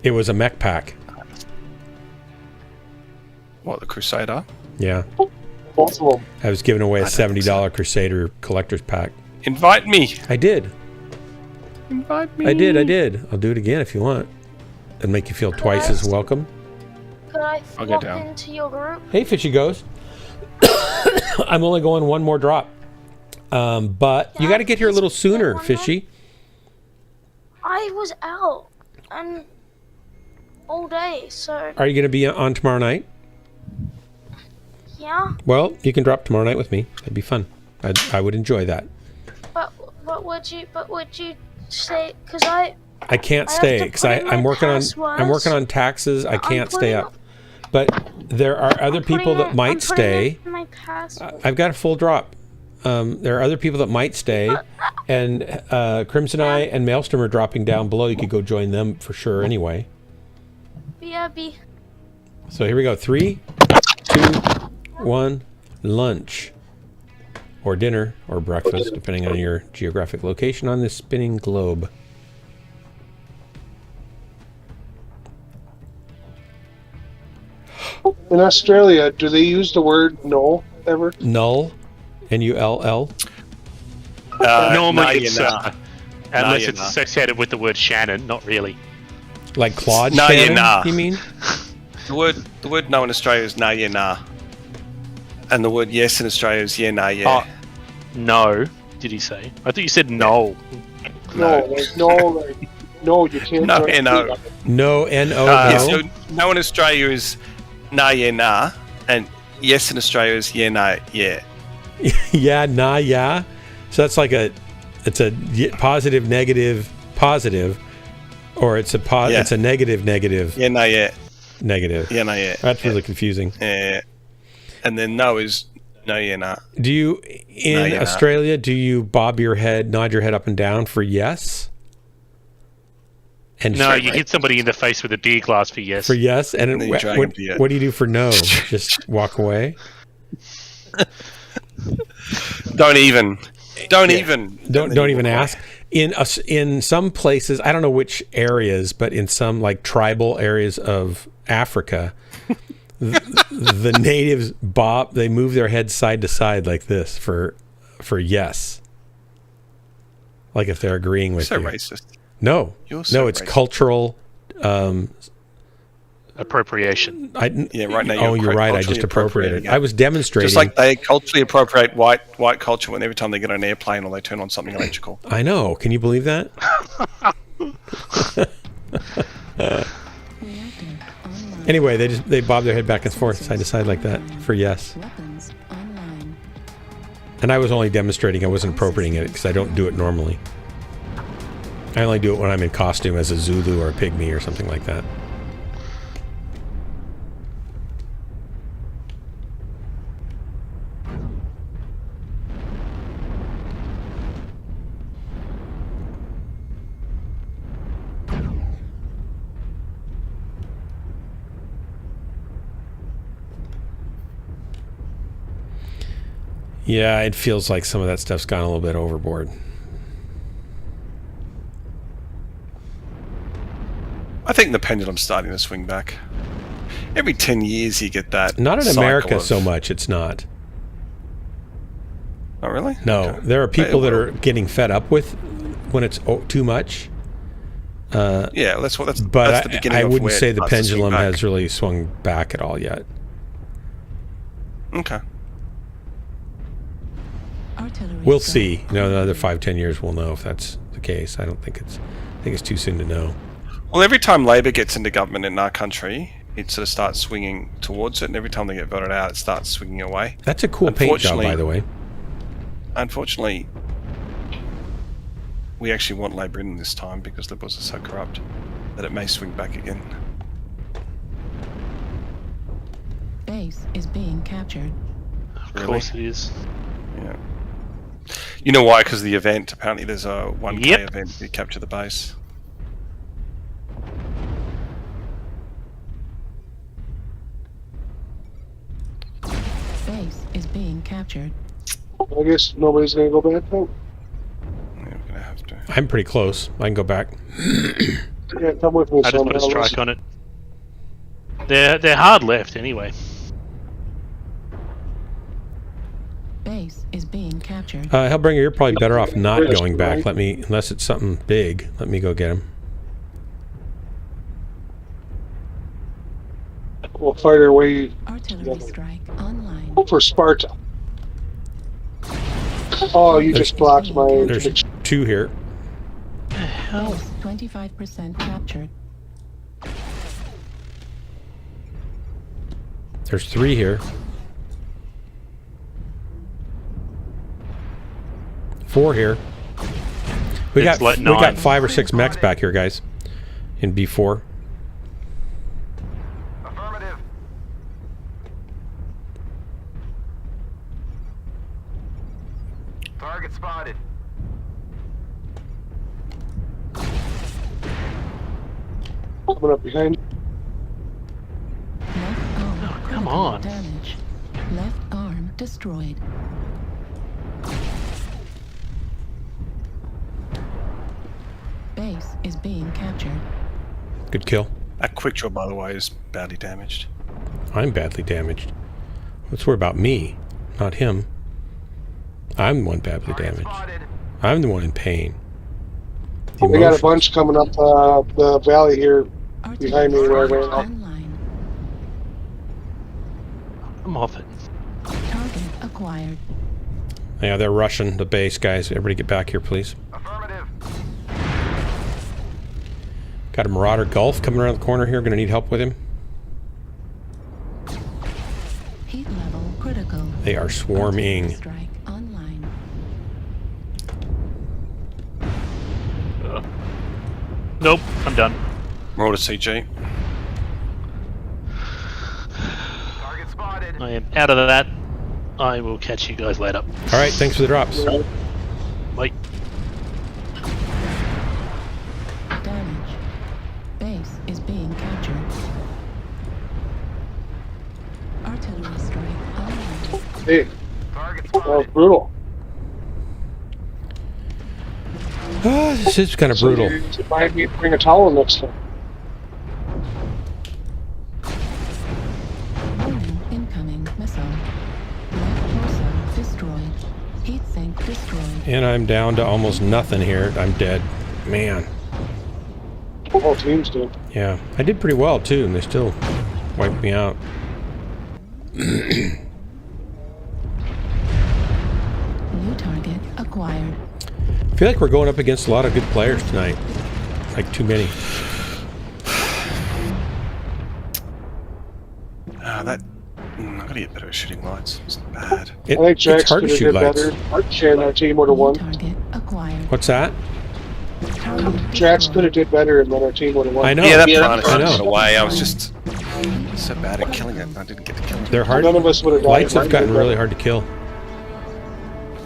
B: It was a mech pack.
L: What, the Crusader?
B: Yeah.
G: Both of them.
B: I was giving away a $70 Crusader collector's pack.
L: Invite me.
B: I did.
L: Invite me.
B: I did. I'll do it again if you want. It'll make you feel twice as welcome.
R: Could I
L: I'll go
R: walk
L: down.
R: into your group?
B: Hey, Fishy Goes. I'm only going one more drop. But you got to get here a little sooner, Fishy.
R: I was out and all day, so
B: Are you going to be on tomorrow night?
R: yeah.
B: Well, you can drop tomorrow night with me. That'd be fun. I would enjoy that.
R: But would you stay? Because I
B: can't
R: I have
B: stay
R: to
B: because
R: put in my
B: I'm working
R: passwords.
B: on taxes. I
R: I'm
B: can't stay
R: putting-
B: up. But there are other people that might stay.
R: My password.
B: I've got a full drop. There are other people that might stay, and Crimson Eye and Maelstrom are dropping down below. You could go join them for sure anyway.
R: BRB.
B: So here we go. 3, 2, 1, lunch. Or dinner, or breakfast, depending on your geographic location on this spinning globe.
G: In Australia, do they use the word no ever?
B: Null. N-U-L-L.
Q: Normally it's
L: nah.
Q: unless
L: Nah,
Q: it's
L: nah.
Q: associated with the word Shannon, not really.
B: Like Claude
L: Nah,
B: Shannon,
L: nah.
B: you mean?
L: The word no in Australia is nah, yeah, nah. And the word yes in Australia is yeah, nah, yeah.
Q: Oh, no, did he say? I thought you said no.
G: No, you can't.
L: No,
G: join
L: yeah, no.
B: No, N-O,
L: Yeah,
B: no.
L: so no in Australia is nah, yeah, nah. And yes in Australia is yeah, nah, yeah.
B: Yeah, nah, yeah. So that's like it's a positive, negative, positive, or it's a it's a negative, negative.
L: Yeah, nah, yeah.
B: Negative.
L: Yeah, nah, yeah.
B: That's really confusing.
L: Yeah. And then no is no, yeah, nah.
B: Do you in Australia? Do you bob your head, nod your head up and down for yes? And
Q: No, you hit somebody in the face with a beer glass for yes.
B: For yes, and
L: then you drag
B: what,
L: them to yes.
B: what do you do for no? Just walk away.
L: Don't even
B: ask. In some places, I don't know which areas, but in some like tribal areas of Africa, the natives they move their heads side to side like this for yes. Like if they're agreeing with
L: so
B: you.
L: racist.
B: No,
L: You're so
B: it's
L: racist.
B: cultural
Q: appropriation.
L: Yeah, right now.
B: Oh, you're right. I just appropriated. I was demonstrating.
L: Just like they culturally appropriate white culture when every time they get on an airplane or they turn on something electrical.
B: I know. Can you believe that? Anyway, they bob their head back and forth, side to side like that for yes. And I was only demonstrating. I wasn't appropriating it because I don't do it normally. I only do it when I'm in costume as a Zulu or a pygmy or something like that. Yeah, it feels like some of that stuff's gone a little bit overboard.
L: I think the pendulum's starting to swing back. Every 10 years you get that.
B: Not in
L: cycle
B: America
L: of-
B: so much, it's not.
L: Not really?
B: No,
L: Okay.
B: there are people that are getting fed up with when it's too much.
L: Yeah, that's
B: But
L: the beginning
B: I
L: of
B: wouldn't
L: where
B: say
L: it
B: the
L: starts to swing
B: pendulum
L: back.
B: has really swung back at all yet.
L: Okay.
B: We'll see. Another 5-10 years we'll know if that's the case. I think it's too soon to know.
L: Well, every time Labor gets into government in our country, it sort of starts swinging towards it, and every time they get voted out, it starts swinging away.
B: That's a cool paint job, by the way.
L: Unfortunately, we actually want Labour in this time because Liberals are so corrupt that it may swing back again.
D: Base is being captured.
Q: Of course it is.
L: Yeah. You know why? Because the event. Apparently there's a 1K
Q: Yep.
L: event to capture the base.
D: Base is being captured.
G: I guess nobody's gonna go back though.
L: Yeah, we're gonna have to.
B: I'm pretty close. I can go back.
G: Yeah, come with me.
Q: I just put a strike on it. They're hard left anyway.
D: Base is being captured.
B: Hellbringer, you're probably better off not going back. Let me, unless it's something big, let me go get him.
G: We'll fight our way
D: Artillery strike online.
G: for Sparta. Oh, you just blocked my.
B: There's 2 here.
D: Base 25% captured.
B: There's 3 here. 4 here. We got 5 or 6 mechs back here, guys. In B4.
F: Affirmative. Target spotted.
G: Coming up behind.
D: Left arm
Q: come on.
D: damage. Left arm destroyed. Base is being captured.
B: Good kill.
L: That quick draw, by the way, is badly damaged.
B: I'm badly damaged. Let's worry about me, not him. I'm the one badly damaged. I'm the one in pain. The
G: We got a
B: emotions.
G: bunch coming up the valley here behind me where I ran out.
Q: I'm off it.
D: Target acquired.
B: Yeah, they're rushing the base, guys. Everybody get back here, please. Got a Marauder Gulf coming around the corner here. Gonna need help with him.
D: Heat level critical.
B: They are swarming.
D: Strike online.
Q: Nope, I'm done.
L: Marauder CG.
F: Target spotted.
Q: I am out of that. I will catch you guys later.
B: All right, thanks for the drops.
Q: Bye.
D: Damage. Base is being captured. Artillery strike online.
G: Hey, that was brutal.
B: This is kind of brutal.
G: So you might need to bring a towel next time.
D: Warning, incoming missile. Left torso destroyed. Heat sink destroyed.
B: And I'm down to almost nothing here. I'm dead. Man.
G: The whole team's dead.
B: Yeah, I did pretty well too, and they still wiped me out.
D: New target acquired.
B: I feel like we're going up against a lot of good players tonight. Like too many.
L: I'm gonna get better at shooting lights. It's bad.
G: I think Jax
B: it's hard
G: could
B: to
G: have
B: shoot
G: did
B: lights.
G: better. Archie and our team would have won.
D: Target acquired.
B: What's that?
G: Jax could have did better, and then our team would have won.
B: I know.
L: Yeah, that
B: I
L: planet
B: know.
L: got away. I was just so bad at killing it. I didn't get to kill it.
B: They're hard.
G: None of us would have died.
B: Lights have gotten really hard to kill.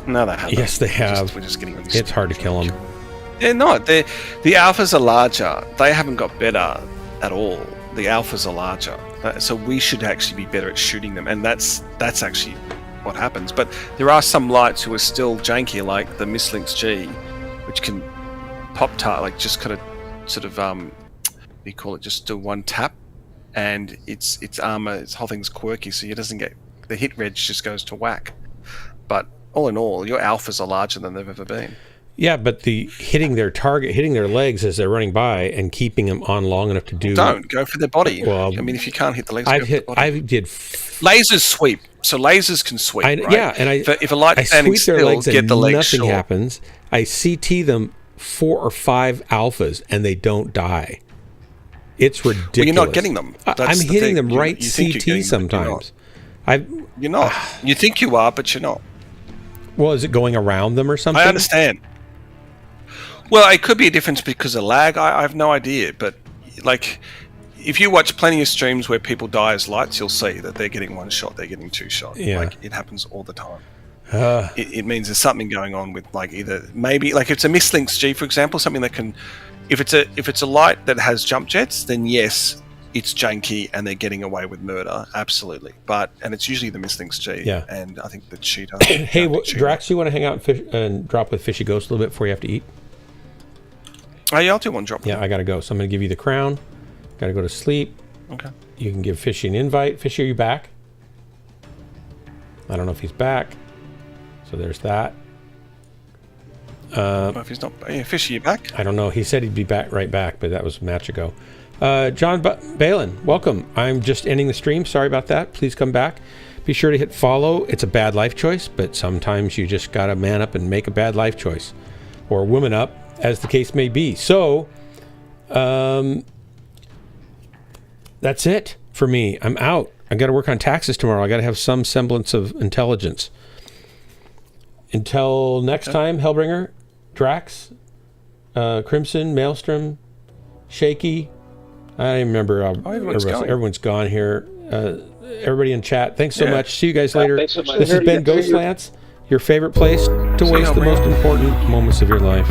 L: No, they haven't.
B: Yes, they have.
L: We're just getting.
B: It's hard to kill them.
L: They're not. The alphas are larger. They haven't got better at all. The alphas are larger, so we should actually be better at shooting them, and that's actually what happens. But there are some lights who are still janky, like the Mislinks G, which can pop tart, like just kind of sort of you call it, just do one tap, and its armor, its whole thing's quirky, so it doesn't get the hit reg just goes to whack. But all in all, your alphas are larger than they've ever been.
B: Yeah, but the hitting their target, hitting their legs as they're running by, and keeping them on long enough to do.
L: Don't go for their body.
B: Well,
L: I mean, if you can't hit the legs,
B: I
L: go for the body.
B: did.
L: Lasers sweep, so lasers can sweep. Right?
B: Yeah, and
L: if a light's standing
B: sweep their
L: still,
B: legs
L: get
B: and
L: the legs
B: nothing
L: short.
B: happens. I CT them 4 or 5 alphas, and they don't die. It's ridiculous.
L: Well, you're not getting them.
B: I'm
L: That's the
B: hitting
L: thing.
B: them right
L: You think you're getting
B: CT
L: them, but
B: sometimes.
L: You're not. You think you are, but you're not.
B: Well, is it going around them or something?
L: I understand. Well, it could be a difference because of lag. I have no idea, but like, if you watch plenty of streams where people die as lights, you'll see that they're getting one shot, they're getting two shot.
B: Yeah.
L: Like, it happens all the time. It means there's something going on with, like, either maybe like if it's a mislinks G, for example, something that can, if it's a light that has jump jets, then yes, it's janky and they're getting away with murder, absolutely. And it's usually the mislinks G.
B: Yeah.
L: And I think the cheetah.
B: Hey, Drax, you want to hang out and drop with Fishy Ghost a little bit before you have to eat?
L: Oh yeah, I'll do one drop.
B: Yeah, I gotta go. So I'm gonna give you the crown. Gotta go to sleep.
L: Okay.
B: You can give Fishy an invite. Fishy, are you back? I don't know if he's back. So there's that.
L: Well, if he's not, yeah, Fishy, you back?
B: I don't know. He said he'd be back right back, but that was a match ago. John Balin, welcome. I'm just ending the stream. Sorry about that. Please come back. Be sure to hit follow. It's a bad life choice, but sometimes you just gotta man up and make a bad life choice, or woman up, as the case may be. So, that's it for me. I'm out. I got to work on taxes tomorrow. I got to have some semblance of intelligence. Until next time, Hellbringer, Drax, Crimson, Maelstrom, Shaky. I remember. Everyone's gone here. Everybody in chat, thanks so much. See you guys later.
G: Thanks so much.
B: This has been Ghostlands, your favorite place to waste the most important moments of your life.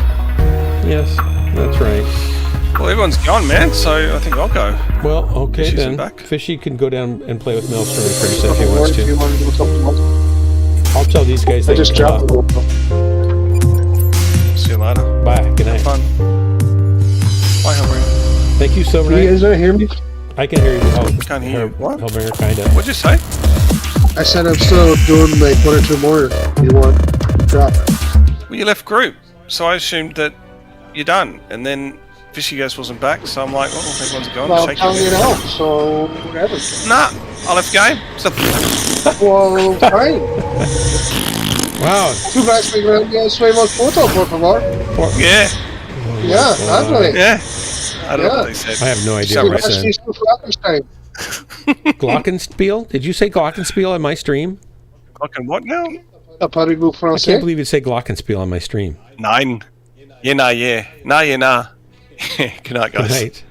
B: Yes, that's right.
L: Well, everyone's gone, man, so I think I'll go.
B: Well, okay
L: Fishy's
B: then.
L: back.
B: Fishy can go down and play with Maelstrom and Crimson if he wants to. I'll tell these guys.
G: I just dropped the
L: See you later.
B: Bye. Good night.
L: Have fun. Bye, Hellbringer.
B: Thank you, Silver
G: Can
B: Knight.
G: you guys not hear me?
B: I can hear you.
L: Can't hear you. What?
B: Hellbringer, kind of.
L: What'd you say?
G: I said I'm still doing like 1 or 2 more. You want drop?
L: Well, you left group, so I assumed that you're done, and then Fishy Ghost wasn't back, so I'm like, well, everyone's gone.
G: Well, I'm
L: Shake
G: telling you
L: your
G: now, so whatever.
L: Nah, I left game. So
G: Well, fine.
B: Wow.
G: Tú vas a ver ya subimos foto, por favor.
L: yeah.
G: Yeah, ándale.
L: Yeah. I don't know what they said.
B: I have no idea
L: Some
B: what he
L: reason.
B: said. Glockenspiel? Did you say Glockenspiel on my stream?
L: Fucking what now?
G: A parlez-vous
B: I
G: français?
B: can't believe you'd say Glockenspiel on my stream.
L: Nine. Yeah, nah, yeah. Nah, yeah, nah. Good night, guys.
B: Good night.